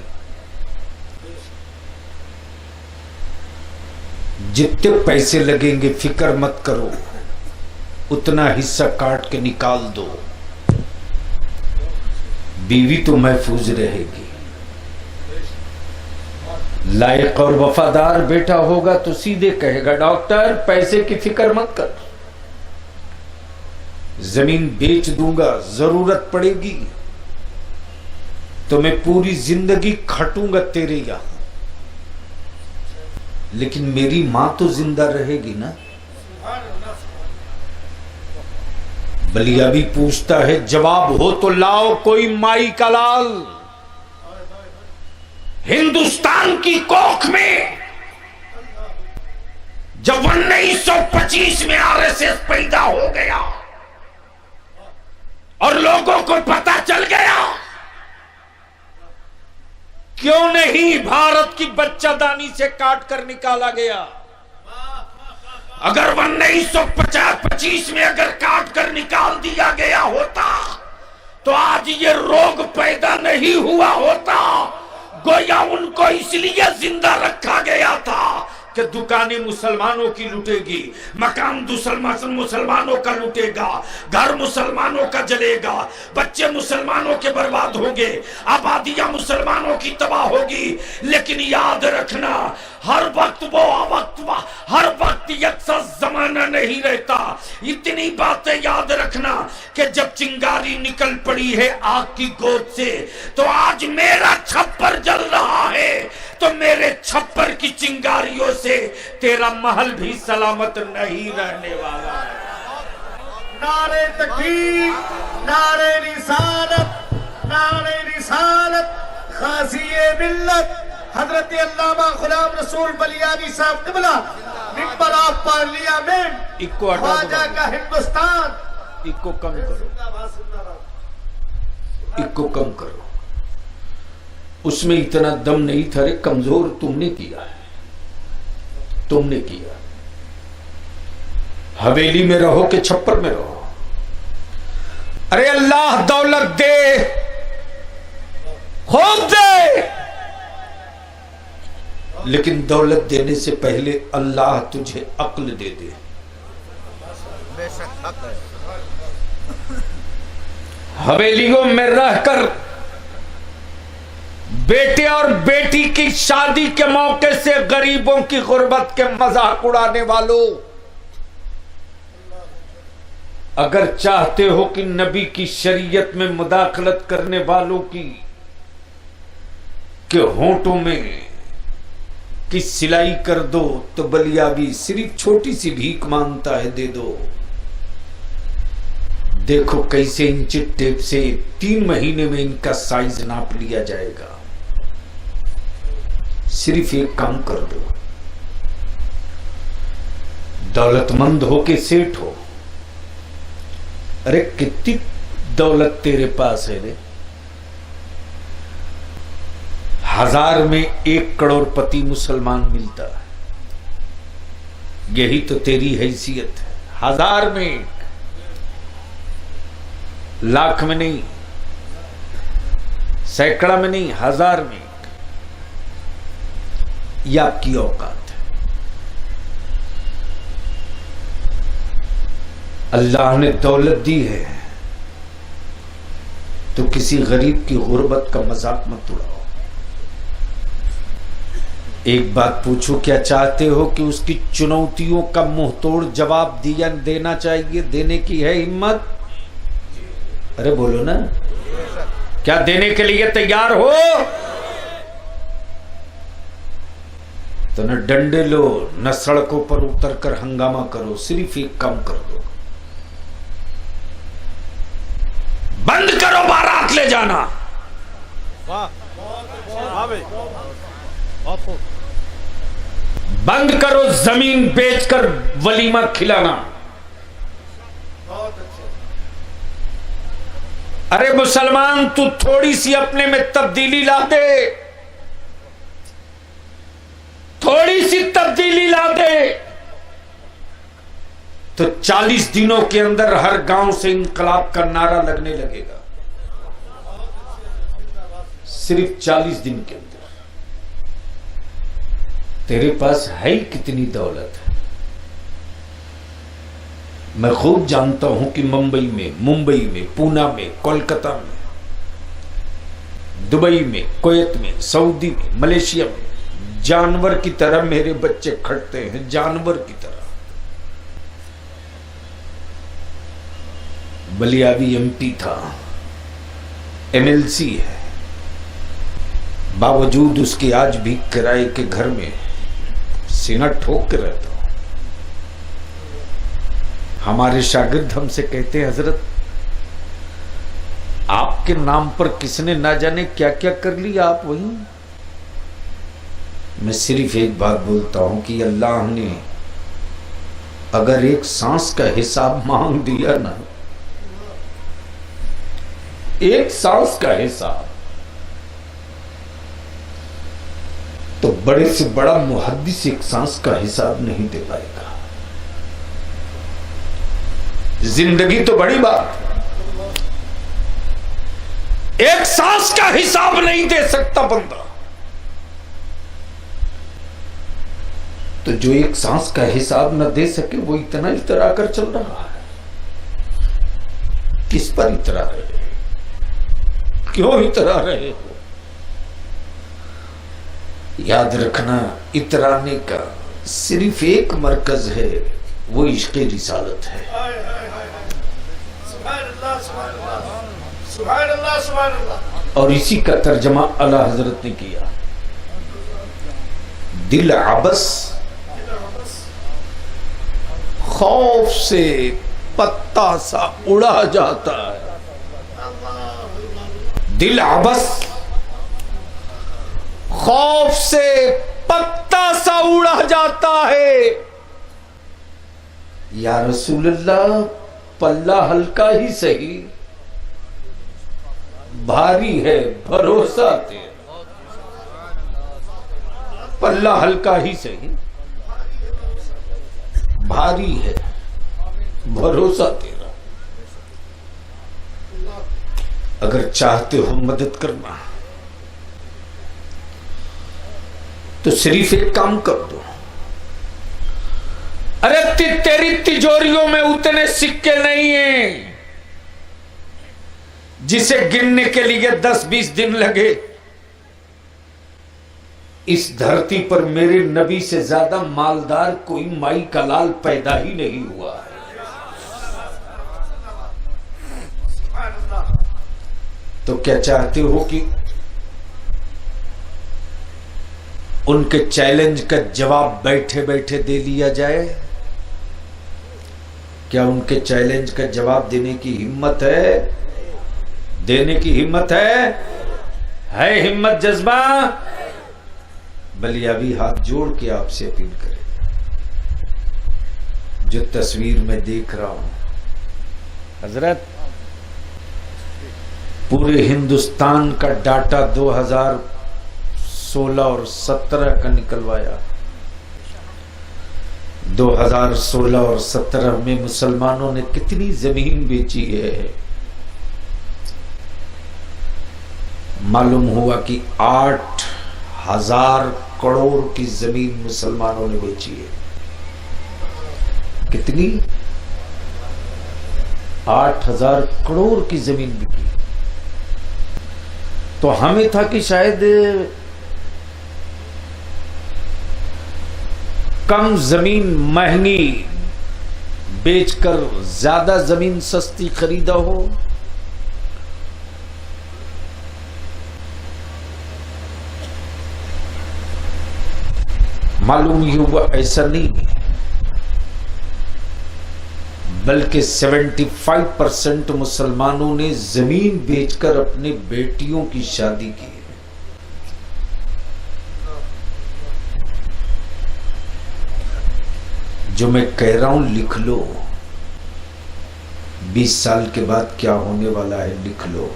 जितने पैसे लगेंगे फिक्र मत करो, उतना हिस्सा काट के निकाल दो, बीवी तो महफूज रहेगी। लायक और वफादार बेटा होगा तो सीधे कहेगा डॉक्टर पैसे की फिक्र मत कर, जमीन बेच दूंगा, जरूरत पड़ेगी तो मैं पूरी जिंदगी खटूंगा तेरे यहां, लेकिन मेरी मां तो जिंदा रहेगी ना। बलिया भी पूछता है जवाब हो तो लाओ कोई माई का लाल। हिंदुस्तान की कोख में जब 1925 में आरएसएस पैदा हो गया और लोगों को पता चल गया, क्यों नहीं भारत की बच्चादानी से काट कर निकाला गया। अगर 1925 में अगर काट कर निकाल दिया गया होता तो आज ये रोग पैदा नहीं हुआ होता। गोया उनको इसलिए जिंदा रखा गया था कि दुकानें मुसलमानों की लुटेगी, मकान मुसलमानों का लुटेगा, घर मुसलमानों का जलेगा, बच्चे मुसलमानों के बर्बाद होंगे, आबादियां मुसलमानों की तबाह होगी। लेकिन याद रखना हर वक्त यकसा जमाना नहीं रहता। इतनी बातें याद रखना कि जब चिंगारी निकल पड़ी है आग की गोद से, तो आज मेरा छप्पर जल रहा है तो मेरे छप्पर की चिंगारियों से तेरा महल भी सलामत नहीं रहने वाला है। नारे तकबीर, नारे रिसालत, खासिए मिल्लत हजरत अल्लामा गुलाम रसूल बलियावी साहब क़िबला मिंबर ऑफ पार्लियामेंट इको हटा दो, ख्वाजा का हिंदुस्तान। इको कम करो, इको कम करो। उसमें इतना दम नहीं था रे, कमजोर तुमने किया है, तुमने किया। हवेली में रहो कि छप्पर में रहो, अरे अल्लाह दौलत दे, खूब दे, लेकिन दौलत देने से पहले अल्लाह तुझे अक्ल दे दे। बेशक हक है। हवेलियों में रहकर बेटे और बेटी की शादी के मौके से गरीबों की गुर्बत के मजाक उड़ाने वालों, अगर चाहते हो कि नबी की शरीयत में मुदाखलत करने वालों की के होंठों में की सिलाई कर दो, तो बलिया भी सिर्फ छोटी सी भीख मांगता है, दे दो। देखो कैसे इंच टेप से 3 महीने में इनका साइज नाप लिया जाएगा। सिर्फ एक काम कर दो, दौलतमंद हो के सेठ हो। अरे कितनी दौलत तेरे पास है रे, 1000 में 1 करोड़पति मुसलमान मिलता है, यही तो तेरी हैसियत है। 1000 में 1, लाख में नहीं, सैकड़ा में नहीं, 1000 में 1, यह आपकी औकात है। अल्लाह ने दौलत दी है तो किसी गरीब की गुर्बत का मजाक मत उड़ाओ। एक बात पूछो, क्या चाहते हो कि उसकी चुनौतियों का मुंहतोड़ जवाब देना चाहिए? देने की है हिम्मत? अरे बोलो ना, क्या देने के लिए तैयार हो? तो न डंडे लो, न सड़कों पर उतरकर हंगामा करो, सिर्फ एक काम कर दो, बंद करो बारात ले जाना, बंद करो जमीन बेचकर वलीमा खिलाना। अरे मुसलमान, तू थोड़ी सी अपने में तब्दीली ला दे, थोड़ी सी तब्दीली ला दे, तो 40 दिनों के अंदर हर गांव से इंकलाब का नारा लगने लगेगा। सिर्फ 40 दिन के अंदर। तेरे पास है ही कितनी दौलत है, मैं खूब जानता हूं कि मुंबई में, पूना में, कोलकाता में, दुबई में, कुवैत में, सऊदी में, मलेशिया में जानवर की तरह मेरे बच्चे खड़ते हैं, जानवर की तरह। बलियावी एमपी था, एमएलसी है, बावजूद उसके आज भी किराए के घर में सीना ठोक के रहता हूं। हमारे शागिर्द हमसे कहते हैं, हजरत आपके नाम पर किसने ना जाने क्या क्या कर लिया, आप वहीं। मैं सिर्फ एक बात बोलता हूं कि अल्लाह ने अगर एक सांस का हिसाब मांग दिया ना, एक सांस का हिसाब, तो बड़े से बड़ा मुहद्दिस एक सांस का हिसाब नहीं दे पाएगा। जिंदगी तो बड़ी बात, एक सांस का हिसाब नहीं दे सकता बंदा, तो जो एक सांस का हिसाब न दे सके वो इतना इतरा कर चल रहा है। किस पर इतरा रहे, क्यों इतरा रहे हो? याद रखना, इतराने का सिर्फ एक मरकज है, वो इश्क़ रिसालत है। और इसी का तर्जमा आला हजरत ने किया, दिल अबस खौफ से पत्ता सा उड़ा जाता है। दिल अबस खौफ से पत्ता सा उड़ा जाता है। या रसूलल्लाह, पल्ला हल्का ही सही, भारी है भरोसा तेरा। पल्ला हल्का ही सही, भारी है भरोसा तेरा। अगर चाहते हो मदद करना तो सिर्फ एक काम कर दो। अरे तेरी तिजोरियों में उतने सिक्के नहीं हैं जिसे गिनने के लिए 10-20 दिन लगे। इस धरती पर मेरे नबी से ज्यादा मालदार कोई माई का लाल पैदा ही नहीं हुआ है। तो क्या चाहते हो कि उनके चैलेंज का जवाब बैठे बैठे दे लिया जाए? क्या उनके चैलेंज का जवाब देने की हिम्मत है? देने की हिम्मत है हिम्मत, जज्बा? बलियावी हाथ जोड़ के आपसे अपील करें। जो तस्वीर में देख रहा हूं हजरत, पूरे हिंदुस्तान का डाटा 2016 और 17 का निकलवाया। 2016 और 17 में मुसलमानों ने कितनी जमीन बेची है? मालूम हुआ कि 8,000 करोड़ की जमीन मुसलमानों ने बेची है। कितनी? 8,000 करोड़ की जमीन बिकी। तो हमें था कि शायद कम जमीन महंगी बेचकर ज्यादा जमीन सस्ती खरीदा हो। मालूम ही हुआ ऐसा नहीं, बल्कि 75% मुसलमानों ने जमीन बेचकर अपने बेटियों की शादी की। जो मैं कह रहा हूं लिख लो, 20 साल के बाद क्या होने वाला है लिख लो।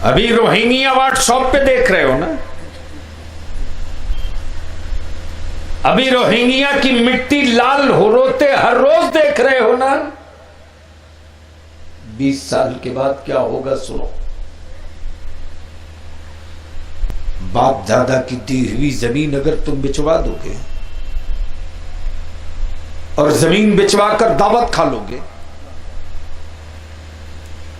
अभी रोहिंग्या व्हाट्सएप पे देख रहे हो ना, अभी रोहिंग्या की मिट्टी लाल हो रोते हर रोज देख रहे हो ना। 20 साल के बाद क्या होगा सुनो। बाप दादा की दी हुई जमीन अगर तुम बिचवा दोगे और जमीन बिचवाकर दावत खा लोगे।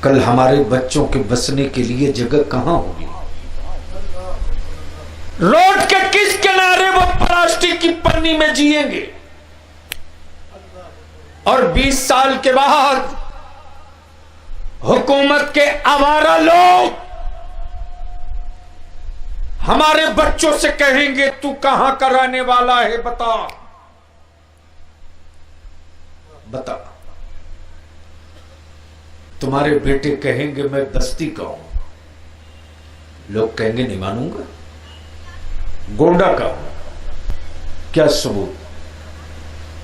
कल हमारे बच्चों के बसने के लिए जगह कहां होगी? रोड के किस किनारे वो प्लास्टिक की पन्नी में जिएंगे? और 20 साल के बाद हुकूमत के आवारा लोग हमारे बच्चों से कहेंगे तू कहां का रहने वाला है, बता बता। तुम्हारे बेटे कहेंगे मैं बस्ती का हूं, लोग कहेंगे नहीं मानूंगा। गोंडा का हूं, क्या सबूत?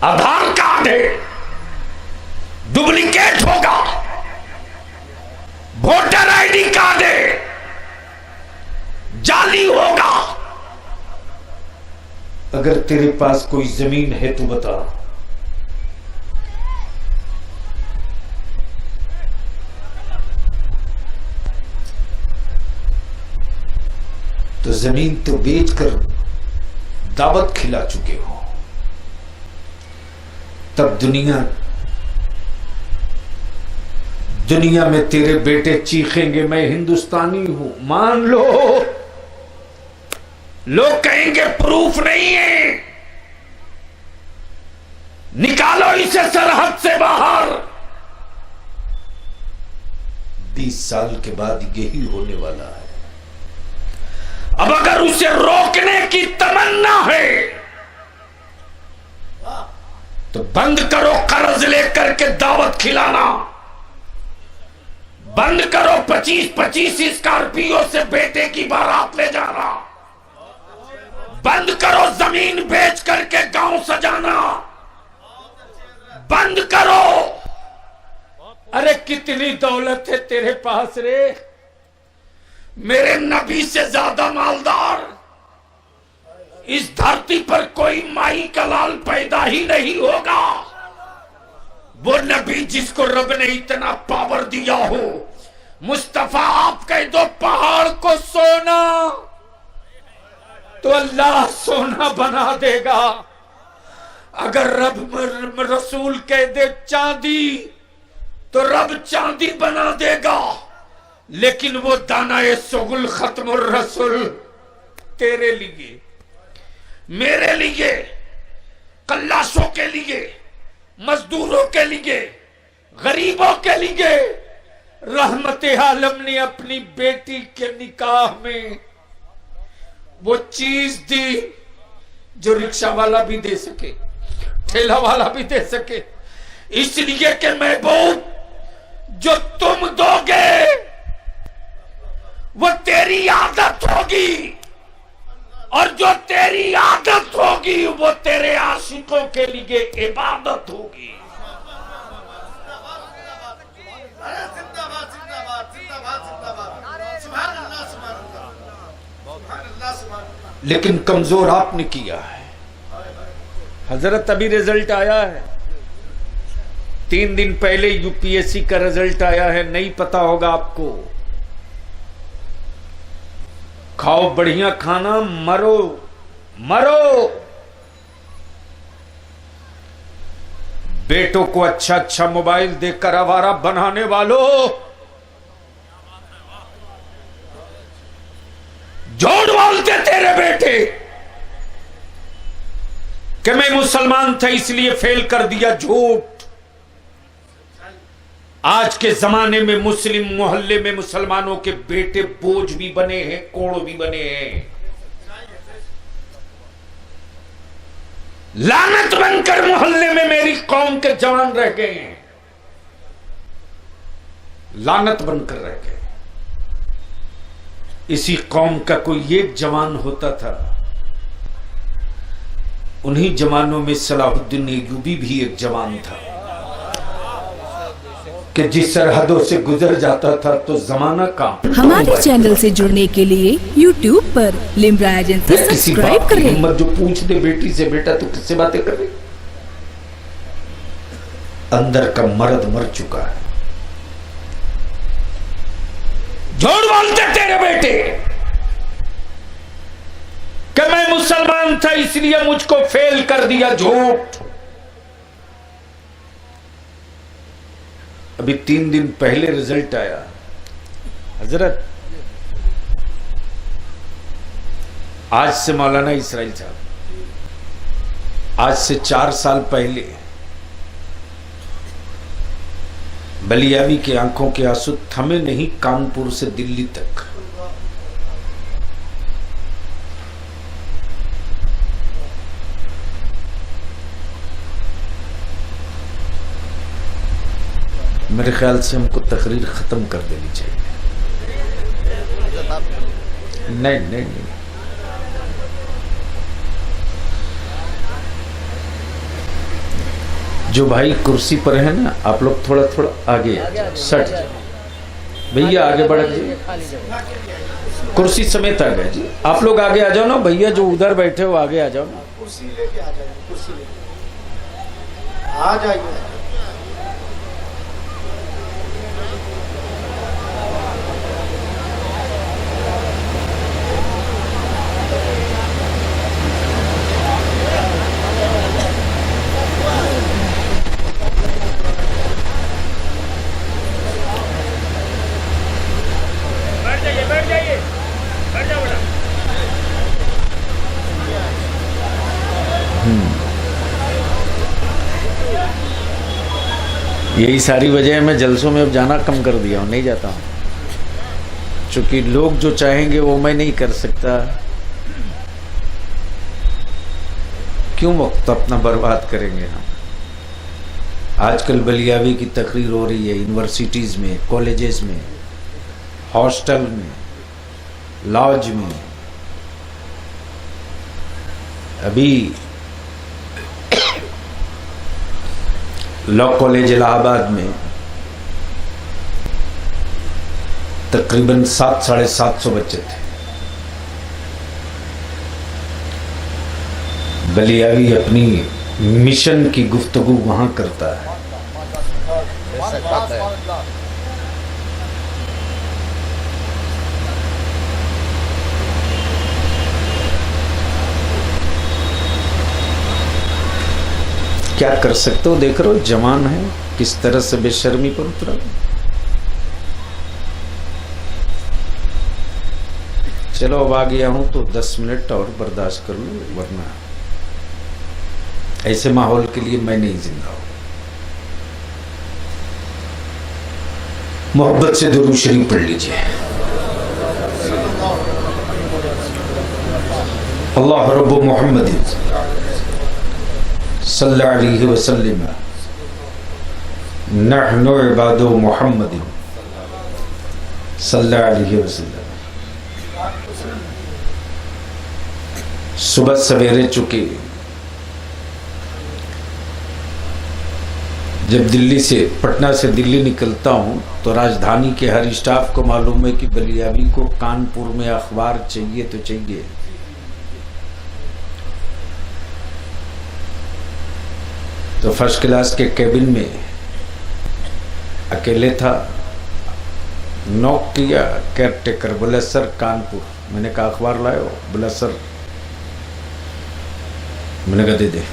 आधार कार्ड है, डुप्लीकेट होगा। वोटर आईडी कार्ड है, जाली होगा। अगर तेरे पास कोई जमीन है तो बता। तो जमीन तो बेचकर दावत खिला चुके हो। तब दुनिया में तेरे बेटे चीखेंगे मैं हिंदुस्तानी हूं। मान लो, लोग कहेंगे प्रूफ नहीं है, निकालो इसे सरहद से बाहर। 20 साल के बाद यही होने वाला है। अब अगर उसे रोकने की तमन्ना है तो बंद करो कर्ज लेकर के दावत खिलाना, बंद करो 25-25 स्कॉर्पियो से बेटे की बारात ले जाना, बंद करो जमीन बेच करके गांव सजाना, बंद करो। अरे कितनी दौलत है तेरे पास रे, मेरे नबी से ज्यादा मालदार इस धरती पर कोई माई का लाल पैदा ही नहीं होगा। वो नबी जिसको रब ने इतना पावर दिया हो। मुस्तफा आप कह दो पहाड़ को सोना तो अल्लाह सोना बना देगा। अगर रब रसूल कह दे चांदी तो रब चांदी बना देगा। लेकिन वो दानाए सुगुल खत्मुर रसूल तेरे लिए, मेरे लिए, कल्लाशों के लिए, मजदूरों के लिए, गरीबों के लिए रहमत आलम ने अपनी बेटी के निकाह में वो चीज दी जो रिक्शा वाला भी दे सके, ठेला वाला भी दे सके। इसलिए कि महबूब जो तुम दोगे वो तेरी आदत होगी, और जो तेरी आदत होगी वो तेरे आशिकों के लिए इबादत होगी। लेकिन कमजोर आपने किया है। हजरत अभी रिजल्ट आया है, 3 दिन पहले यूपीएससी का रिजल्ट आया है, नहीं पता होगा आपको। खाओ बढ़िया खाना, मरो मरो। बेटों को अच्छा अच्छा मोबाइल देकर आवारा बनाने वालों, झूठ बोलते तेरे बेटे कि मैं मुसलमान था इसलिए फेल कर दिया। झूठ। आज के जमाने में मुस्लिम मोहल्ले में मुसलमानों के बेटे बोझ भी बने हैं, कोड़ भी बने हैं। लानत बनकर मोहल्ले में मेरी कौम के जवान रह गए हैं, लानत बनकर रह गए। इसी कौम का कोई एक जवान होता था, उन्हीं जवानों में सलाहुद्दीन अय्यूबी भी एक जवान था कि जिस सरहदों से गुजर जाता था तो जमाना का। हमारे चैनल से जुड़ने के लिए YouTube पर लिम्रा एजेंसी सब्सक्राइब करें। हिम्मत जो पूछ दे बेटी से, बेटा तो किससे बातें कर रही? अंदर का मर्द मर चुका है। झूठ बोलते तेरे बेटे कि मैं मुसलमान था इसलिए मुझको फेल कर दिया। झूठ। अभी 3 दिन पहले रिजल्ट आया। हजरत, आज से मौलाना इसराइल साहब, आज से 4 साल पहले बलियावी के आंखों के आंसू थमे नहीं कानपुर से दिल्ली तक। मेरे ख्याल से हमको तकरीर खत्म कर देनी चाहिए। नहीं नहीं नहीं, जो भाई कुर्सी पर है ना, आप लोग थोड़ा थोड़ा आगे सट जाओ। भैया आगे बढ़ जाइए, कुर्सी समेत आ गए जी। आप लोग आगे आ जाओ ना भैया, जो उधर बैठे हो आगे आ जाओ ना। कुर्सी लेके आ जाइए, कुर्सी लेके आ जाइए। यही सारी वजह है मैं जलसों में अब जाना कम कर दिया हूँ, नहीं जाता हूँ, क्योंकि लोग जो चाहेंगे वो मैं नहीं कर सकता। क्यों वक्त अपना बर्बाद करेंगे हम। आजकल बलियावी की तकरीर हो रही है यूनिवर्सिटीज में, कॉलेजेस में, हॉस्टल में, लॉज में। अभी लॉ कॉलेज इलाहाबाद में तकरीबन 700-750 बच्चे थे। बलियावी अपनी मिशन की गुफ्तगू वहां करता है। क्या कर सकते हो, देख रहे हो जवान है किस तरह से बेशर्मी पर उतरा। चलो अब आ गया हूं तो 10 मिनट और बर्दाश्त कर लो, वरना ऐसे माहौल के लिए मैं नहीं जिंदा हूं। मोहब्बत से दुरूद शरीफ पढ़ लीजिए। अल्लाह रब्बु मोहम्मद सल्लल्लाहु अलैहि वसल्लम नहनु इबादु मोहम्मद सल्लल्लाहु अलैहि वसल्लम। सुबह सवेरे चुके जब दिल्ली से, पटना से दिल्ली निकलता हूं तो राजधानी के हर स्टाफ को मालूम है कि बलियावी को कानपुर में अखबार चाहिए तो चाहिए। तो फर्स्ट क्लास के केबिन में अकेले था, नॉक किया केयरटेकर, बोला सर कानपुर। मैंने कहा अखबार लाओ, बोला सर। मैंने कहा दे दे।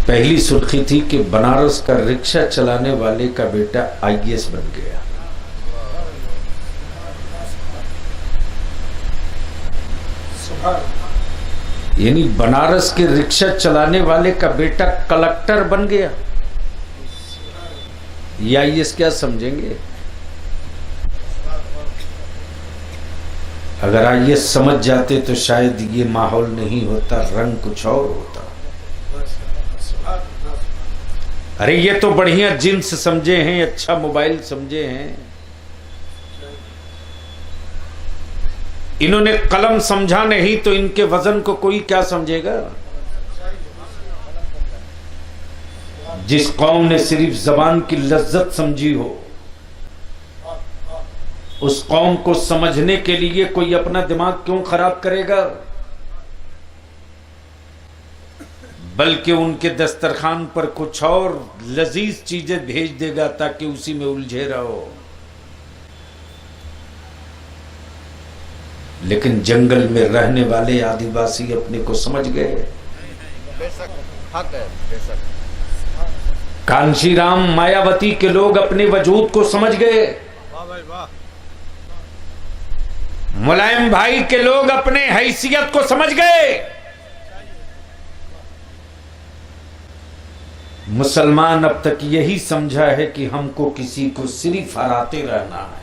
पहली सुर्खी थी कि बनारस का रिक्शा चलाने वाले का बेटा IAS बन गया। यानी बनारस के रिक्शा चलाने वाले का बेटा कलेक्टर बन गया। ये IAS क्या समझेंगे? अगर IAS समझ जाते तो शायद ये माहौल नहीं होता, रंग कुछ और होता। अरे ये तो बढ़िया जींस समझे हैं, अच्छा मोबाइल समझे हैं, इन्होंने कलम समझा नहीं तो इनके वजन को कोई क्या समझेगा। जिस कौम ने सिर्फ जबान की लज्जत समझी हो, उस कौम को समझने के लिए कोई अपना दिमाग क्यों खराब करेगा, बल्कि उनके दस्तरखान पर कुछ और लजीज चीजें भेज देगा ताकि उसी में उलझे रहो। लेकिन जंगल में रहने वाले आदिवासी अपने को समझ गए। बेशक हक है, बेशक कांशीराम मायावती के लोग अपने वजूद को समझ गए, मुलायम भाई के लोग अपने हैसियत को समझ गए। मुसलमान अब तक यही समझा है कि हमको किसी को सिर्फ हराते रहना है।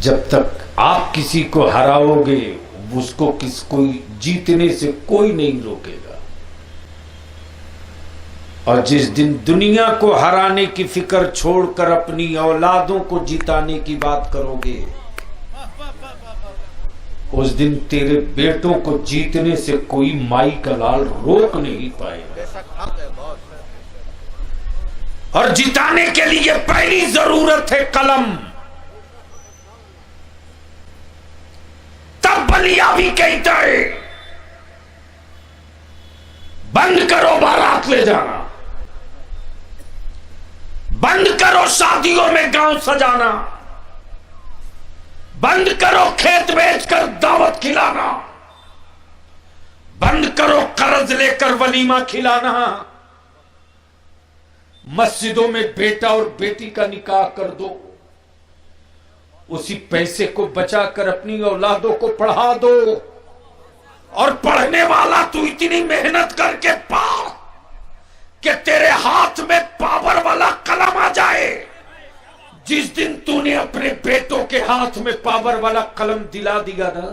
जब तक आप किसी को हराओगे उसको कोई जीतने से कोई नहीं रोकेगा। और जिस दिन दुनिया को हराने की फिक्र छोड़कर अपनी औलादों को जिताने की बात करोगे, उस दिन तेरे बेटों को जीतने से कोई माई का लाल रोक नहीं पाएगा। और जिताने के लिए पहली जरूरत है कलम। तब बलिया भी कहता है बंद करो बारात ले जाना, बंद करो शादियों में गांव सजाना, बंद करो खेत बेचकर दावत खिलाना, बंद करो कर्ज लेकर वलीमा खिलाना, मस्जिदों में बेटा और बेटी का निकाह कर दो, उसी पैसे को बचाकर अपनी औलादों को पढ़ा दो। और पढ़ने वाला तू इतनी मेहनत करके पा कि तेरे हाथ में पावर वाला कलम आ जाए। जिस दिन तूने अपने बेटों के हाथ में पावर वाला कलम दिला दिया ना,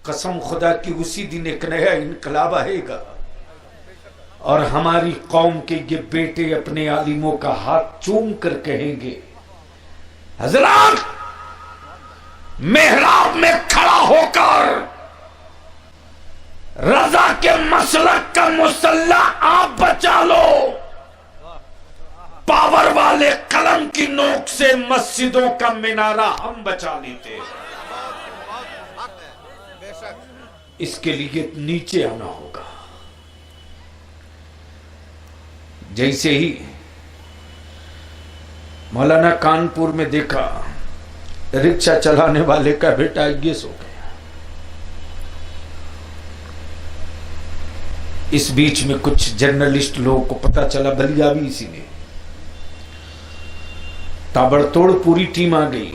कसम खुदा की उसी दिन एक नया इनकलाब आएगा। और हमारी कौम के ये बेटे अपने आलिमों का हाथ चूम कर कहेंगे, हजरात मेहराब में खड़ा होकर रजा के मसलक का मुसल्ला आप बचा लो, पावर वाले कलम की नोक से मस्जिदों का मिनारा हम बचा लेते। इसके लिए नीचे आना होगा। जैसे ही मौलाना कानपुर में देखा रिक्शा चलाने वाले का बेटा ये सो गया, इस बीच में कुछ जर्नलिस्ट लोगों को पता चला, बलिया भी इसी ने, ताबड़तोड़ पूरी टीम आ गई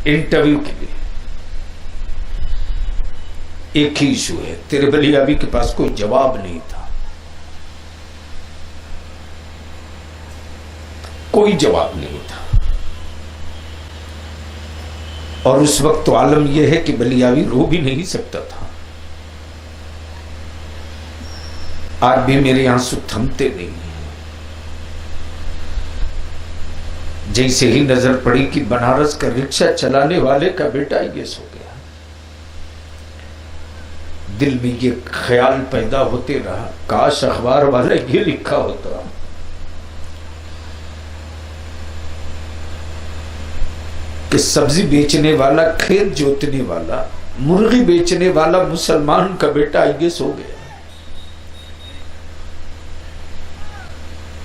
इंटरव्यू के लिए। एक ही इशू है, तेरे बलियाबी के पास कोई जवाब नहीं था, कोई जवाब नहीं था। और उस वक्त तो आलम यह है कि बलियाबी रो भी नहीं सकता था। आज भी मेरे आंसू थमते नहीं। जैसे ही नजर पड़ी कि बनारस का रिक्शा चलाने वाले का बेटा ये सो गया, दिल में ये ख्याल पैदा होते रहा, काश अखबार वाले ये लिखा होता कि सब्जी बेचने वाला, खेत जोतने वाला, मुर्गी बेचने वाला मुसलमान का बेटा ये सो गया।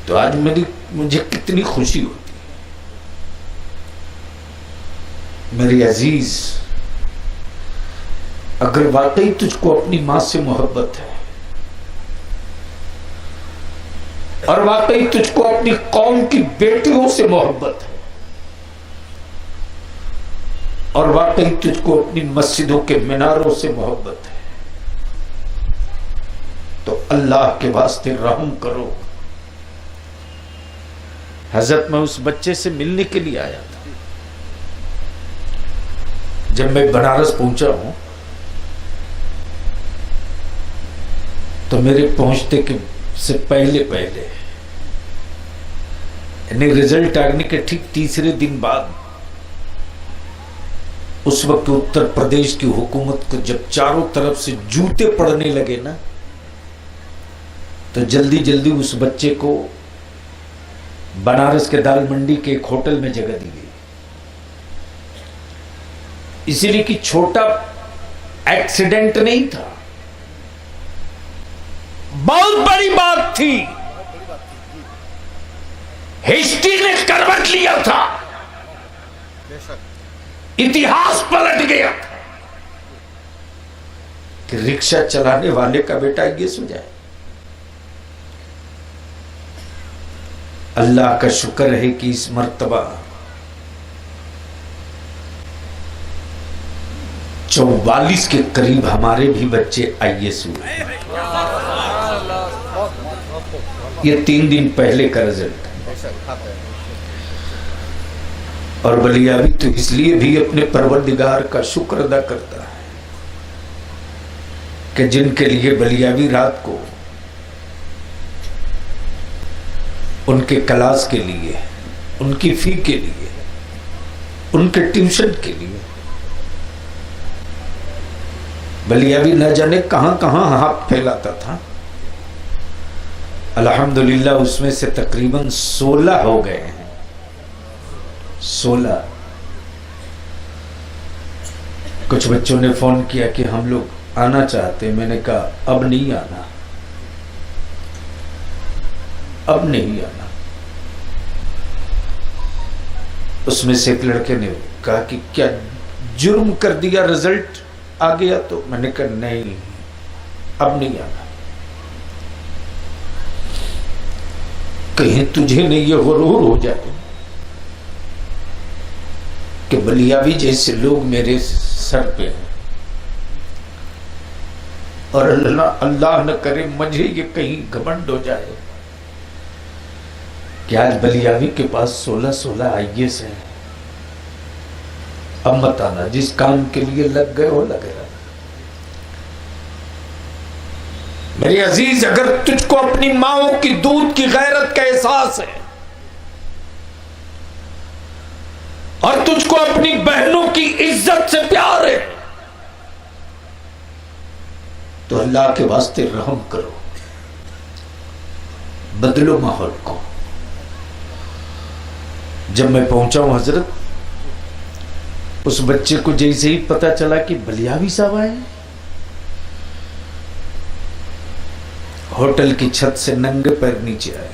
तो आज मुझे कितनी खुशी होती। मेरी अजीज, अगर वाकई तुझको अपनी मां से मोहब्बत है और वाकई तुझको अपनी कौम की बेटियों से मोहब्बत है और वाकई तुझको अपनी मस्जिदों के मीनारों से मोहब्बत है, तो अल्लाह के वास्ते रहम करो। हजरत मैं उस बच्चे से मिलने के लिए आया था। जब मैं बनारस पहुंचा हूं तो मेरे पहुंचने के से पहले रिजल्ट आने के ठीक तीसरे दिन बाद, उस वक्त उत्तर प्रदेश की हुकूमत को जब चारों तरफ से जूते पड़ने लगे ना, तो जल्दी जल्दी उस बच्चे को बनारस के दाल मंडी के एक होटल में जगह दी गई, इसीलिए कि छोटा एक्सीडेंट नहीं था, बहुत बड़ी बात थी। हिस्ट्री ने करवट लिया था, इतिहास पलट गया था। कि रिक्शा चलाने वाले का बेटा आईएएस हो जाए। अल्लाह का शुक्र है कि इस मर्तबा 44 के करीब हमारे भी बच्चे आईएएस हुए। ये 3 दिन पहले का रिजल्ट है। और बलियावी तो इसलिए भी अपने परवरदिगार का शुक्र अदा करता है कि जिनके लिए बलियावी रात को उनके क्लास के लिए, उनकी फी के लिए, उनके ट्यूशन के लिए बलियावी न जाने कहां कहां हाथ फैलाता था। अल्हम्दुलिल्लाह उसमें से तकरीबन 16 हो गए हैं। 16। कुछ बच्चों ने फोन किया कि हम लोग आना चाहते। मैंने कहा अब नहीं आना, अब नहीं आना। उसमें से एक लड़के ने कहा कि क्या जुर्म कर दिया, रिजल्ट आ गया तो? मैंने कहा नहीं, अब नहीं आना। कहीं तुझे नहीं ये गुरूर हो जाए कि बलियावी जैसे लोग मेरे सर पे हैं और अल्लाह न करे मुझे ये कहीं घमंड हो जाए कि आज बलियावी के पास 16 आईएएस हैं। अब मत आना, जिस काम के लिए लग गए हो लगे रहा। मेरे अजीज, अगर तुझको अपनी माओ की दूध की गैरत का एहसास है और तुझको अपनी बहनों की इज्जत से प्यार है तो अल्लाह के वास्ते रहम करो, बदलो माहौल को। जब मैं पहुंचा हूं हजरत, उस बच्चे को जैसे ही पता चला कि बलियावी साहब आए, होटल की छत से नंगे पैर नीचे आए।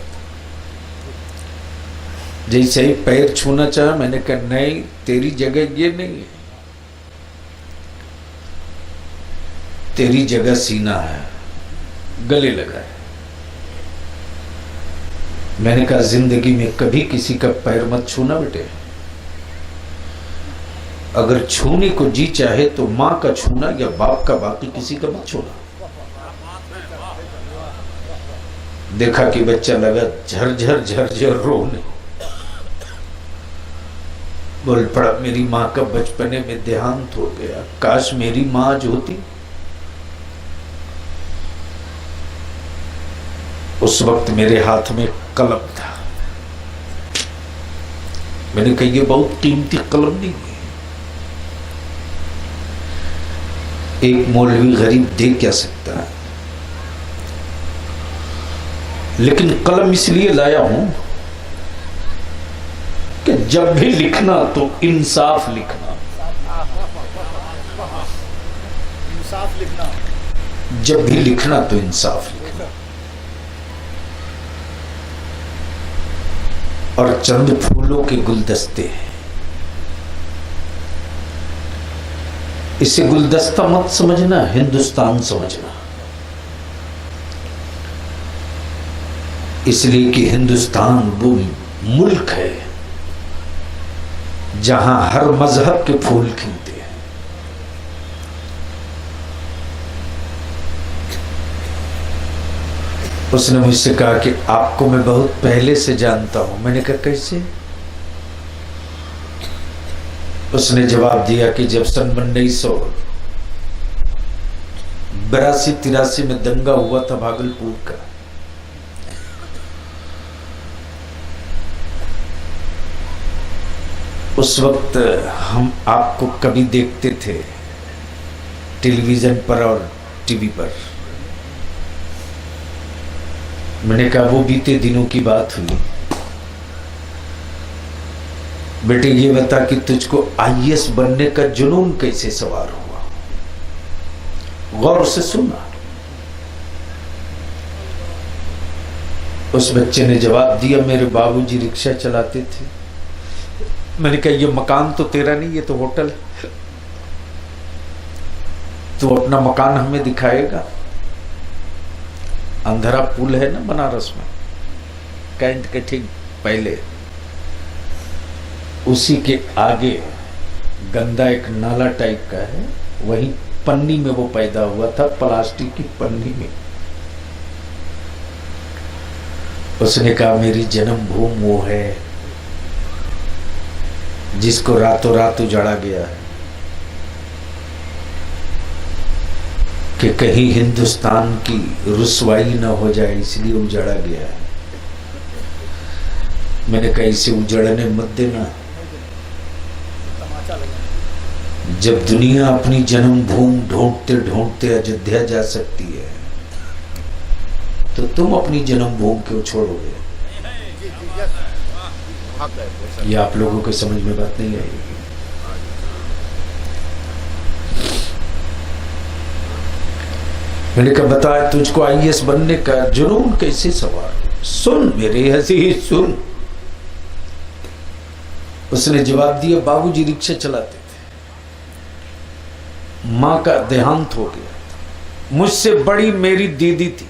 जैसे ही पैर छूना चाहा, मैंने कहा नहीं, तेरी जगह ये नहीं है, तेरी जगह सीना है। गले लगाए। मैंने कहा जिंदगी में कभी किसी का पैर मत छूना बेटे। अगर छूने को जी चाहे तो मां का छूना या बाप का, बाकी किसी का मत छूना। देखा कि बच्चा लगा झरझर झरझर रोने। बोल पड़ा मेरी मां का बचपने में देहांत हो गया, काश मेरी मां आज होती। उस वक्त मेरे हाथ में कलम था। मैंने कहा ये बहुत कीमती कलम नहीं है, एक मौलवी गरीब दे क्या सकता है, लेकिन कलम इसलिए लाया हूं कि जब भी लिखना तो इंसाफ लिखना। इंसाफ लिखना। जब भी लिखना तो इंसाफ लिखना। और चंद फूलों के गुलदस्ते हैं, इसे गुलदस्ता मत समझना, हिंदुस्तान समझना। इसलिए कि हिंदुस्तान वो मुल्क है जहां हर मजहब के फूल खिलते हैं। उसने मुझसे कहा कि आपको मैं बहुत पहले से जानता हूं। मैंने कहा कैसे? उसने जवाब दिया कि जब सन 1982-83 में दंगा हुआ था भागलपुर का, उस वक्त हम आपको कभी देखते थे टेलीविजन पर और टीवी पर। मैंने कहा वो बीते दिनों की बात हुई। बेटे ये बता कि तुझको आईएएस बनने का जुनून कैसे सवार हुआ? गौर से सुना। उस बच्चे ने जवाब दिया मेरे बाबूजी रिक्शा चलाते थे। मैंने कहा ये मकान तो तेरा नहीं, ये तो होटल है। तो अपना मकान हमें दिखाएगा। अंधेरा पुल है ना बनारस में, कैंट के ठीक पहले, उसी के आगे गंदा एक नाला टाइप का है, वही पन्नी में वो पैदा हुआ था, प्लास्टिक की पन्नी में। उसने कहा मेरी जन्मभूमि वो है जिसको रातों रात उजाड़ा गया है कि कहीं हिंदुस्तान की रुसवाई न हो जाए, इसलिए उजाड़ा गया है। मैंने कहा इसे उजड़ने मत देना। जब दुनिया अपनी जन्मभूमि ढूंढते ढूंढते अयोध्या जा सकती है, तो तुम अपनी जन्मभूमि क्यों छोड़ोगे? ये आप लोगों के समझ में बात नहीं आएगी। मैंने कहा बताया तुझको आईएएस बनने का जुनून कैसे सवार? सुन मेरे अजीज सुन। उसने जवाब दिया बाबूजी रिक्शा चलाते थे, मां का देहांत हो गया, मुझसे बड़ी मेरी दीदी थी,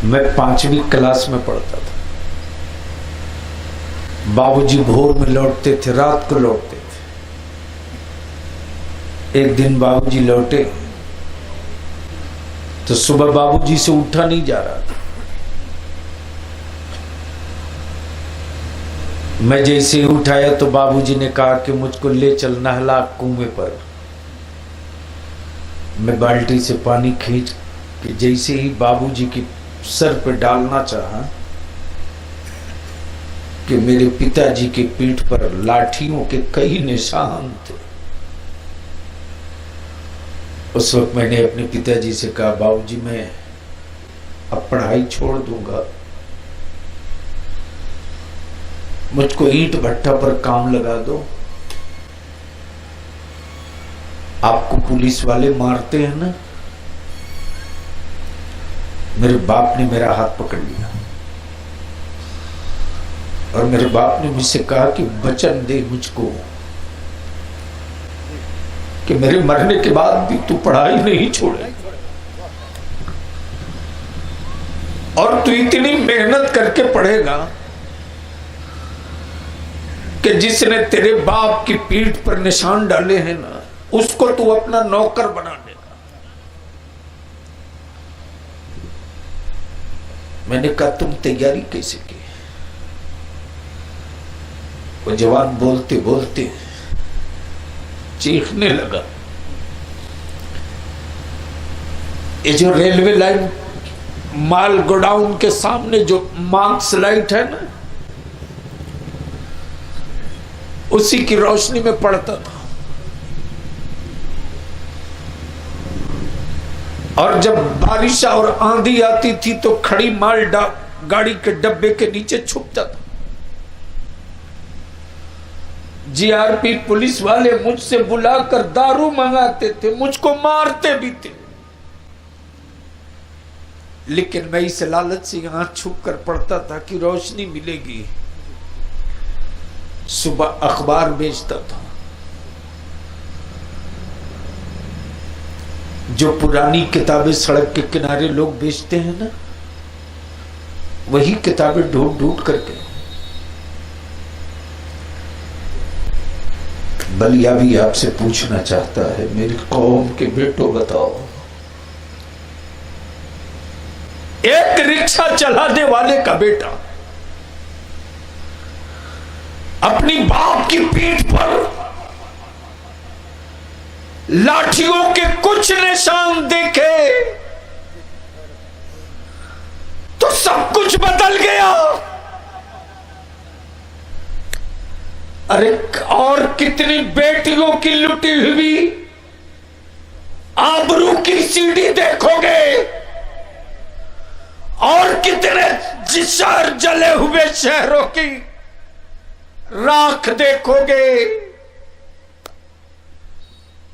मैं 5वीं क्लास में पढ़ता था। बाबूजी भोर में लौटते थे, रात को लौटते थे। एक दिन बाबूजी लौटे तो सुबह बाबूजी से उठा नहीं जा रहा था। मैं जैसे ही उठाया तो बाबूजी ने कहा कि मुझको ले चल नहला कुएं पर। मैं बाल्टी से पानी खींच के जैसे ही बाबूजी की सर पे डालना चाहा कि मेरे पिताजी के पीठ पर लाठियों के कई निशान थे। उस वक्त मैंने अपने पिताजी से कहा बाबूजी मैं अब पढ़ाई छोड़ दूंगा, मुझको ईंट भट्टा पर काम लगा दो। आपको पुलिस वाले मारते हैं ना। मेरे बाप ने मेरा हाथ पकड़ लिया और मेरे बाप ने मुझसे कहा कि वचन दे मुझको कि मेरे मरने के बाद भी तू पढ़ाई नहीं छोड़े और तू इतनी मेहनत करके पढ़ेगा कि जिसने तेरे बाप की पीठ पर निशान डाले हैं ना, उसको तू अपना नौकर बना देगा। मैंने कहा तुम तैयारी कैसे की? वो जवान बोलते बोलते चीखने लगा। ये जो रेलवे लाइन माल गोडाउन के सामने जो मार्क्स लाइट है ना, उसी की रोशनी में पड़ता था। और जब बारिश और आंधी आती थी तो खड़ी माल गाड़ी के डब्बे के नीचे छुपता था। जीआरपी पुलिस वाले मुझसे बुलाकर दारू मंगाते थे, मुझको मारते भी थे, लेकिन मैं इस लालच से यहां छुप कर पढ़ता था कि रोशनी मिलेगी। सुबह अखबार बेचता था, जो पुरानी किताबें सड़क के किनारे लोग बेचते हैं ना, वही किताबें ढूंढ ढूंढ करके। बलिया भी आपसे पूछना चाहता है, मेरी कौम के बेटों बताओ, एक रिक्शा चलाने वाले का बेटा अपनी बाप की पीठ पर लाठियों के कुछ निशान देखे तो सब कुछ बदल गया। अरे और कितनी बेटियों की लुटी हुई आबरू की सीढ़ी देखोगे, और कितने जिसर जले हुए शहरों की राख देखोगे,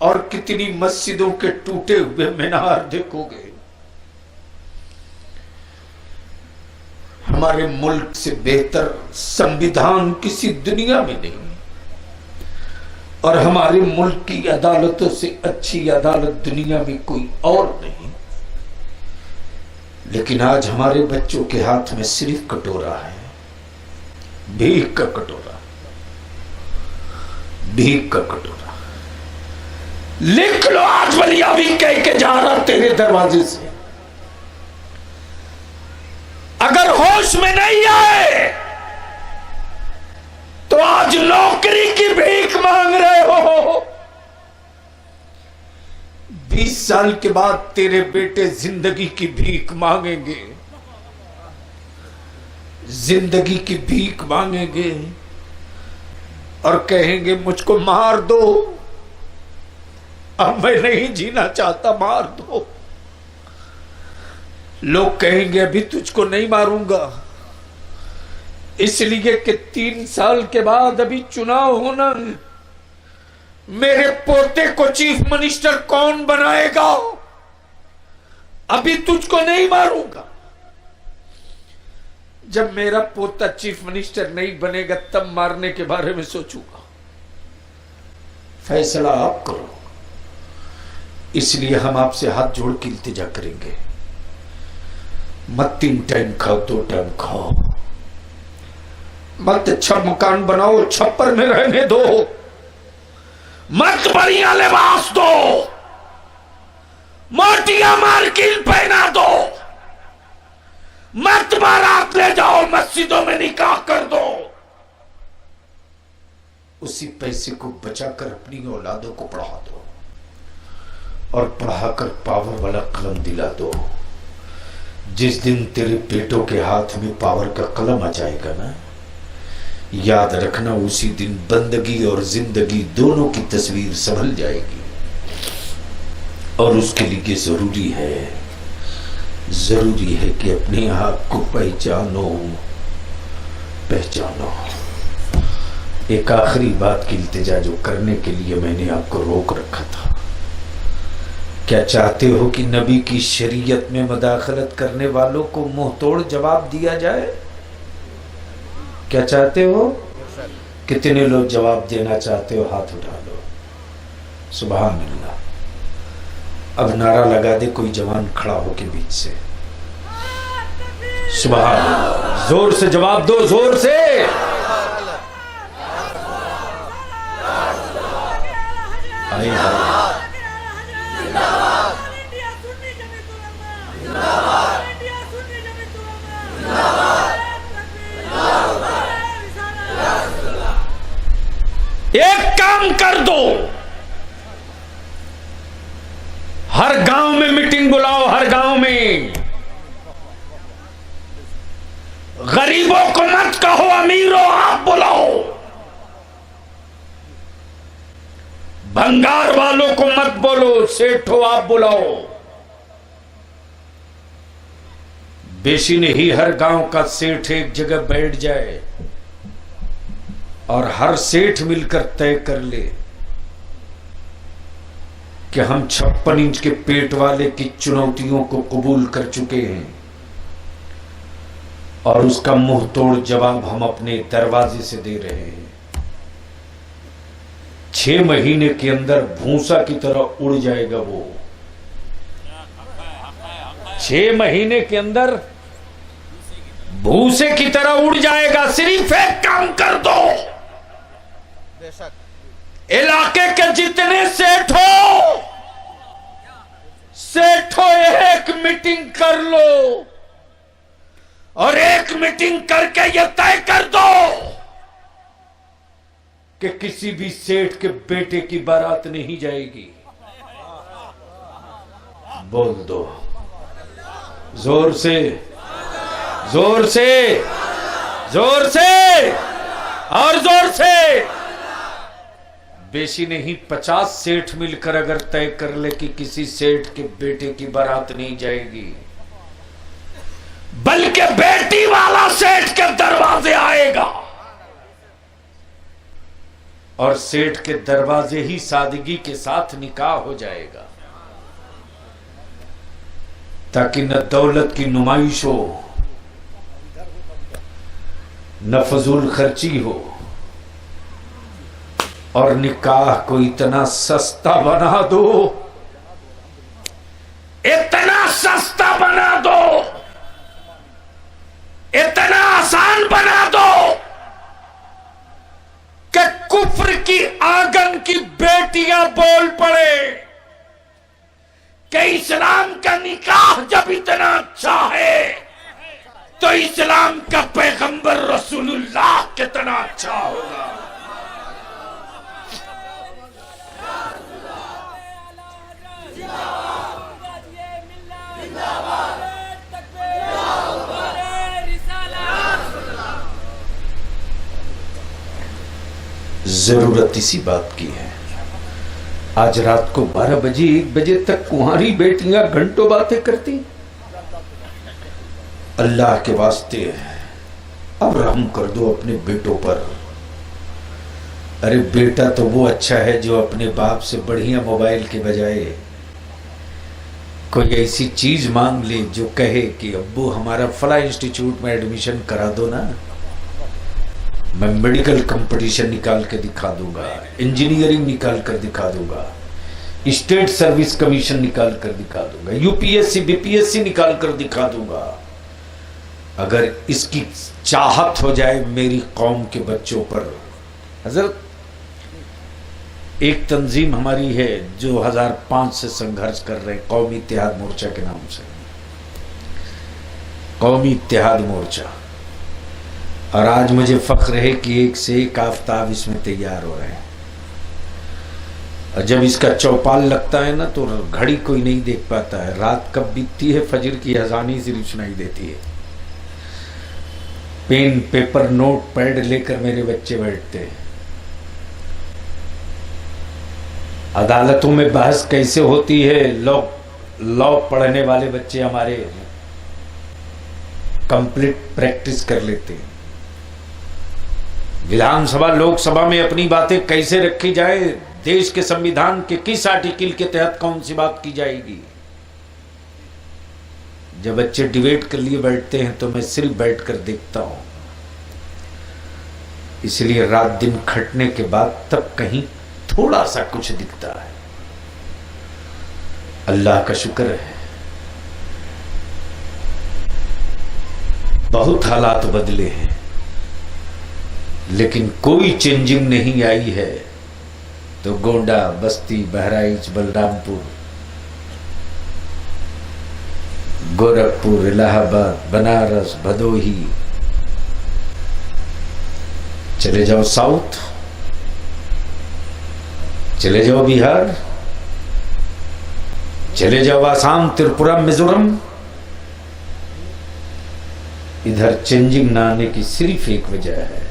और कितनी मस्जिदों के टूटे हुए मीनार देखोगे। हमारे मुल्क से बेहतर संविधान किसी दुनिया में नहीं। और हमारे मुल्क की अदालतों से अच्छी अदालत दुनिया में कोई और नहीं। लेकिन आज हमारे बच्चों के हाथ में सिर्फ कटोरा है, भीख का कटोरा, भीख का कटोरा। लिख लो, आज वलिया भी कह के जा रहा तेरे दरवाजे से, अगर होश में नहीं आए तो आज नौकरी की भीख मांग रहे हो। 20 साल के बाद तेरे बेटे जिंदगी की भीख मांगेंगे, जिंदगी की भीख मांगेंगे और कहेंगे मुझको मार दो, अब मैं नहीं जीना चाहता, मार दो। लोग कहेंगे अभी तुझको नहीं मारूंगा, इसलिए कि 3 साल के बाद अभी चुनाव होना है, मेरे पोते को चीफ मिनिस्टर कौन बनाएगा, अभी तुझको नहीं मारूंगा। जब मेरा पोता चीफ मिनिस्टर नहीं बनेगा तब मारने के बारे में सोचूंगा। फैसला आप करो। इसलिए हम आपसे हाथ जोड़ के इल्तिजा करेंगे, मत 3 टाइम खाओ, 2 टाइम खाओ, मत अच्छा मकान बनाओ, छप्पर में रहने दो, मत बढ़िया लिबास दो, मोटिया मार्किल पहना दो, मत बारात ले जाओ, मस्जिदों में निकाह कर दो। उसी पैसे को बचाकर अपनी औलादों को पढ़ा दो और पढ़ाकर पावर वाला कलम दिला दो। जिस दिन तेरे बेटों के हाथ में पावर का कलम आ जाएगा ना, याद रखना उसी दिन बंदगी और जिंदगी दोनों की तस्वीर संभल जाएगी। और उसके लिए जरूरी है कि अपने आप को पहचानो। एक आखिरी बात की इल्तिजा जो करने के लिए मैंने आपको रोक रखा था। क्या चाहते हो कि नबी की शरीयत में मदाखलत करने वालों को मुंह तोड़ जवाब दिया जाए? क्या चाहते हो? कितने लोग जवाब देना चाहते हो? हाथ उठा लो। सुभान अल्लाह। अब नारा लगा दे कोई जवान खड़ा हो के बीच से, सुभान अल्लाह। जोर से जवाब दो, जोर से। एक काम कर दो, हर गांव में मीटिंग बुलाओ, हर गांव में। गरीबों को मत कहो अमीरों, आप बुलाओ। भंगार वालों को मत बोलो सेठो, आप बुलाओ। बेशी ने ही हर गांव का सेठ एक जगह बैठ जाए और हर सेठ मिलकर तय कर ले कि हम 56 इंच के पेट वाले की चुनौतियों को कबूल कर चुके हैं और उसका मुंह तोड़ जवाब हम अपने दरवाजे से दे रहे हैं। 6 महीने के अंदर भूसा की तरह उड़ जाएगा वो। 6 महीने के अंदर भूसे की तरह उड़ जाएगा। सिर्फ एक काम कर दो, इलाके के जितने सेठो एक मीटिंग कर लो और एक मीटिंग करके यह तय कर दो कि किसी भी सेठ के बेटे की बारात नहीं जाएगी। बोल दो जोर से, जोर से, जोर से और जोर से। बेशी नहीं 50 सेठ मिलकर अगर तय कर ले कि किसी सेठ के बेटे की बारात नहीं जाएगी, बल्कि बेटी वाला सेठ के दरवाजे आएगा और सेठ के दरवाजे ही सादगी के साथ निकाह हो जाएगा, ताकि न दौलत की नुमाइश हो, न फजूल खर्ची हो, और निकाह को इतना सस्ता बना दो, इतना सस्ता बना दो, इतना आसान बना दो कि कुफ्र की आंगन की बेटियां बोल पड़े कि इस्लाम का निकाह जब इतना अच्छा है तो इस्लाम का पैगंबर रसूलुल्लाह कितना अच्छा होगा। जरूरत इसी बात की है। आज रात को 12 बजे 1 बजे तक कुंवारी बेटियां घंटों बातें करती। अल्लाह के वास्ते अब रहम कर दो अपने बेटों पर। अरे बेटा तो वो अच्छा है जो अपने बाप से बढ़िया मोबाइल के बजाय कोई ऐसी चीज मांग ले जो कहे कि अब्बू हमारा फला इंस्टीट्यूट में एडमिशन करा दो ना, मैं मेडिकल कंपटीशन निकाल के दिखा दूंगा, इंजीनियरिंग निकाल कर दिखा दूंगा, स्टेट सर्विस कमीशन निकाल कर दिखा दूंगा, यूपीएससी बीपीएससी निकाल कर दिखा दूंगा। अगर इसकी चाहत हो जाए मेरी कौम के बच्चों पर। हजरत एक तंजीम हमारी है जो 2005 से संघर्ष कर रहे हैं, कौमी इत्तेहाद मोर्चा के नाम से, कौमी इत्तेहाद मोर्चा। और आज मुझे फख्र है कि एक से एक आफताब इसमें तैयार हो रहे हैं। और जब इसका चौपाल लगता है ना तो घड़ी कोई नहीं देख पाता है, रात कब बीतती है फजर की अजानी सिर्फ सुनाई देती है। पेन पेपर नोट पैड लेकर मेरे बच्चे बैठते हैं। अदालतों में बहस कैसे होती है, लॉ पढ़ने वाले बच्चे हमारे कंप्लीट प्रैक्टिस कर लेते हैं। विधानसभा लोकसभा में अपनी बातें कैसे रखी जाए, देश के संविधान के किस आर्टिकल के तहत कौन सी बात की जाएगी। जब बच्चे डिबेट के लिए बैठते हैं तो मैं सिर्फ बैठकर देखता हूं। इसलिए रात दिन खटने के बाद तब कहीं थोड़ा सा कुछ दिखता है। अल्लाह का शुक्र है, बहुत हालात बदले हैं लेकिन कोई चेंजिंग नहीं आई है। तो गोंडा, बस्ती, बहराइच, बलरामपुर, गोरखपुर, इलाहाबाद, बनारस, भदोही, चले जाओ साउथ, चले जाओ बिहार, चले जाओ आसाम, त्रिपुरा, मिजोरम, इधर चेंजिंग ना आने की सिर्फ एक वजह है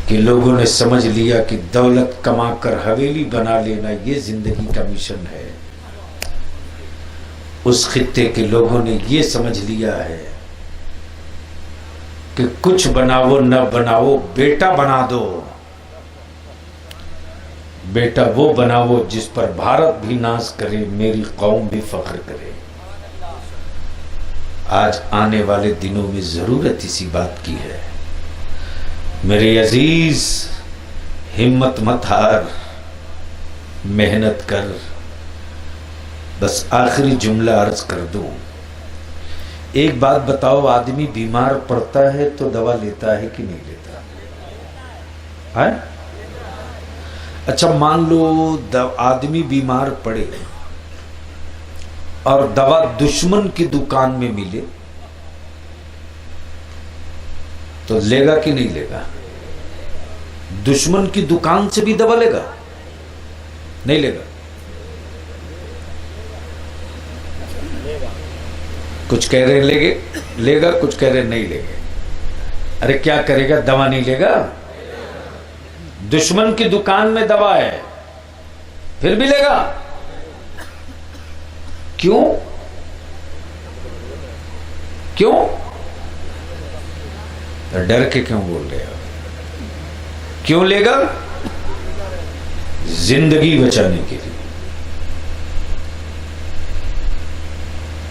कि लोगों ने समझ लिया कि दौलत कमाकर हवेली बना लेना ये जिंदगी का मिशन है। उस खित्ते के लोगों ने ये समझ लिया है कि कुछ बनाओ न बनाओ, बेटा बना दो। बेटा वो बनाओ जिस पर भारत भी नाज करे, मेरी कौम भी फख्र करे। आज आने वाले दिनों में जरूरत इसी बात की है। मेरे अजीज, हिम्मत मत हार, मेहनत कर। बस आखिरी जुमला अर्ज कर दूं, एक बात बताओ, आदमी बीमार पड़ता है तो दवा लेता है कि नहीं लेता है? अच्छा मान लो आदमी बीमार पड़े और दवा दुश्मन की दुकान में मिले तो लेगा कि नहीं लेगा? दुश्मन की दुकान से भी दवा लेगा? नहीं लेगा। कुछ कह रहे लेगा, कुछ कह रहे नहीं लेंगे। अरे क्या करेगा, दवा नहीं लेगा? दुश्मन की दुकान में दवा है फिर भी लेगा? क्यों? क्यों? तो डर के क्यों बोल रहे हो? क्यों लेगा? जिंदगी बचाने के लिए।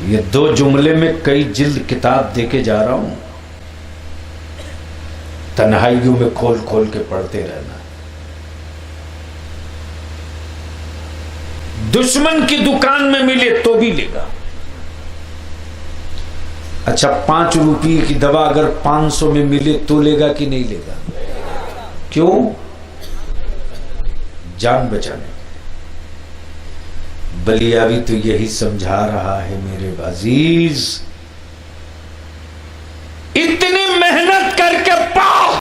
ये 2 जुमले में कई जिल्द किताब देके जा रहा हूं। तन्हाइयों में खोल खोल के पढ़ते रहना। दुश्मन की दुकान में मिले तो भी लेगा। अच्छा, 5 रुपये की दवा अगर 500 में मिले तो लेगा कि नहीं लेगा? क्यों? जान बचाने। बलियावी तो यही समझा रहा है मेरे अजीज, इतनी मेहनत करके पाओ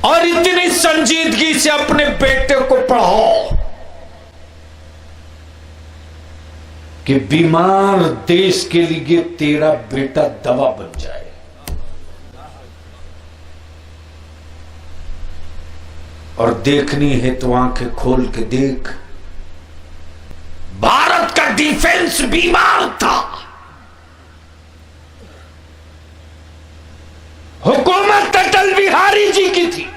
और इतनी संजीदगी से अपने बेटे को पढ़ाओ कि बीमार देश के लिए तेरा बेटा दवा बन जाए। और देखनी है तो आंखें खोल के देख, भारत का डिफेंस बीमार था, हुकूमत अटल बिहारी जी की थी,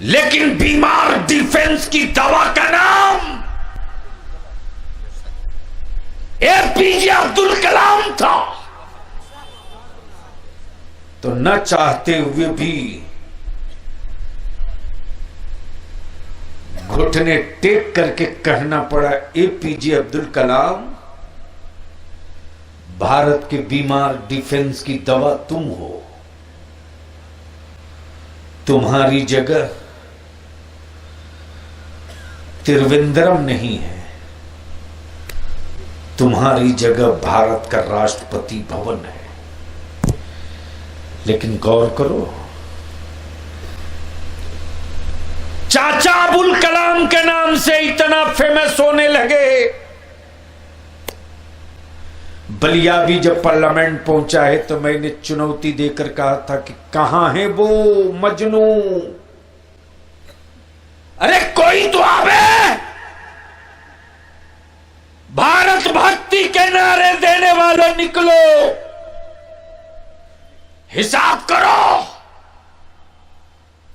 लेकिन बीमार डिफेंस की दवा का नाम एपीजे अब्दुल कलाम था। तो न चाहते हुए भी घुटने टेक करके कहना पड़ा, एपीजे अब्दुल कलाम, भारत के बीमार डिफेंस की दवा तुम हो। तुम्हारी जगह त्रिवेंद्रम नहीं है, तुम्हारी जगह भारत का राष्ट्रपति भवन है। लेकिन गौर करो, चाचा अबुल कलाम के नाम से इतना फेमस होने लगे। बलियावी जब पार्लियामेंट पहुंचा है तो मैंने चुनौती देकर कहा था कि कहां है वो मजनू, अरे कोई तो आवे, भारत भक्ति के नारे देने वालों निकलो, हिसाब करो।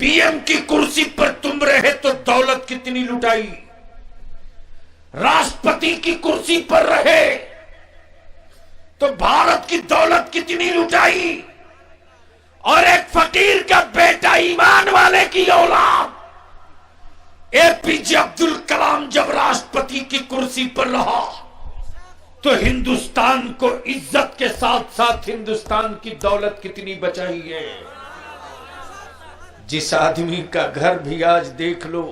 पीएम की कुर्सी पर तुम रहे तो दौलत कितनी लुटाई, राष्ट्रपति की कुर्सी पर रहे तो भारत की दौलत कितनी लुटाई, और एक फकीर का बेटा, ईमान वाले की औलाद एपीजे अब्दुल कलाम जब राष्ट्रपति की कुर्सी पर रहा तो हिंदुस्तान को इज्जत के साथ साथ हिंदुस्तान की दौलत कितनी बचाई है। जिस आदमी का घर भी आज देख लो,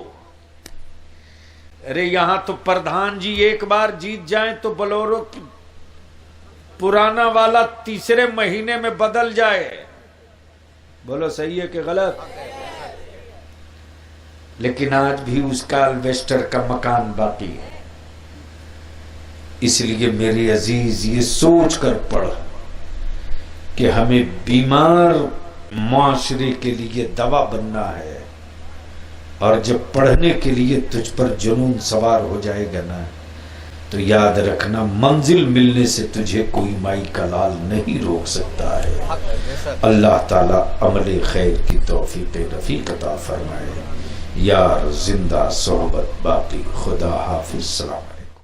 अरे यहां तो प्रधान जी एक बार जीत जाए तो बोलेरो पुराना वाला तीसरे महीने में बदल जाए। बोलो सही है कि गलत? लेकिन आज भी उसका अल्वेस्टर का मकान बाकी है। इसलिए मेरे अजीज, ये सोच कर पढ़ कि हमें बीमार माशरे के लिए दवा बनना है, और जब पढ़ने के लिए तुझ पर जुनून सवार हो जाएगा ना, तो याद रखना, मंजिल मिलने से तुझे कोई माई का लाल नहीं रोक सकता है। अल्लाह ताला अमले खैर की तौफीक रफीक अता फरमाए। यार जिंदा सोहबत बाकी, खुदा हाफिज, सलाम।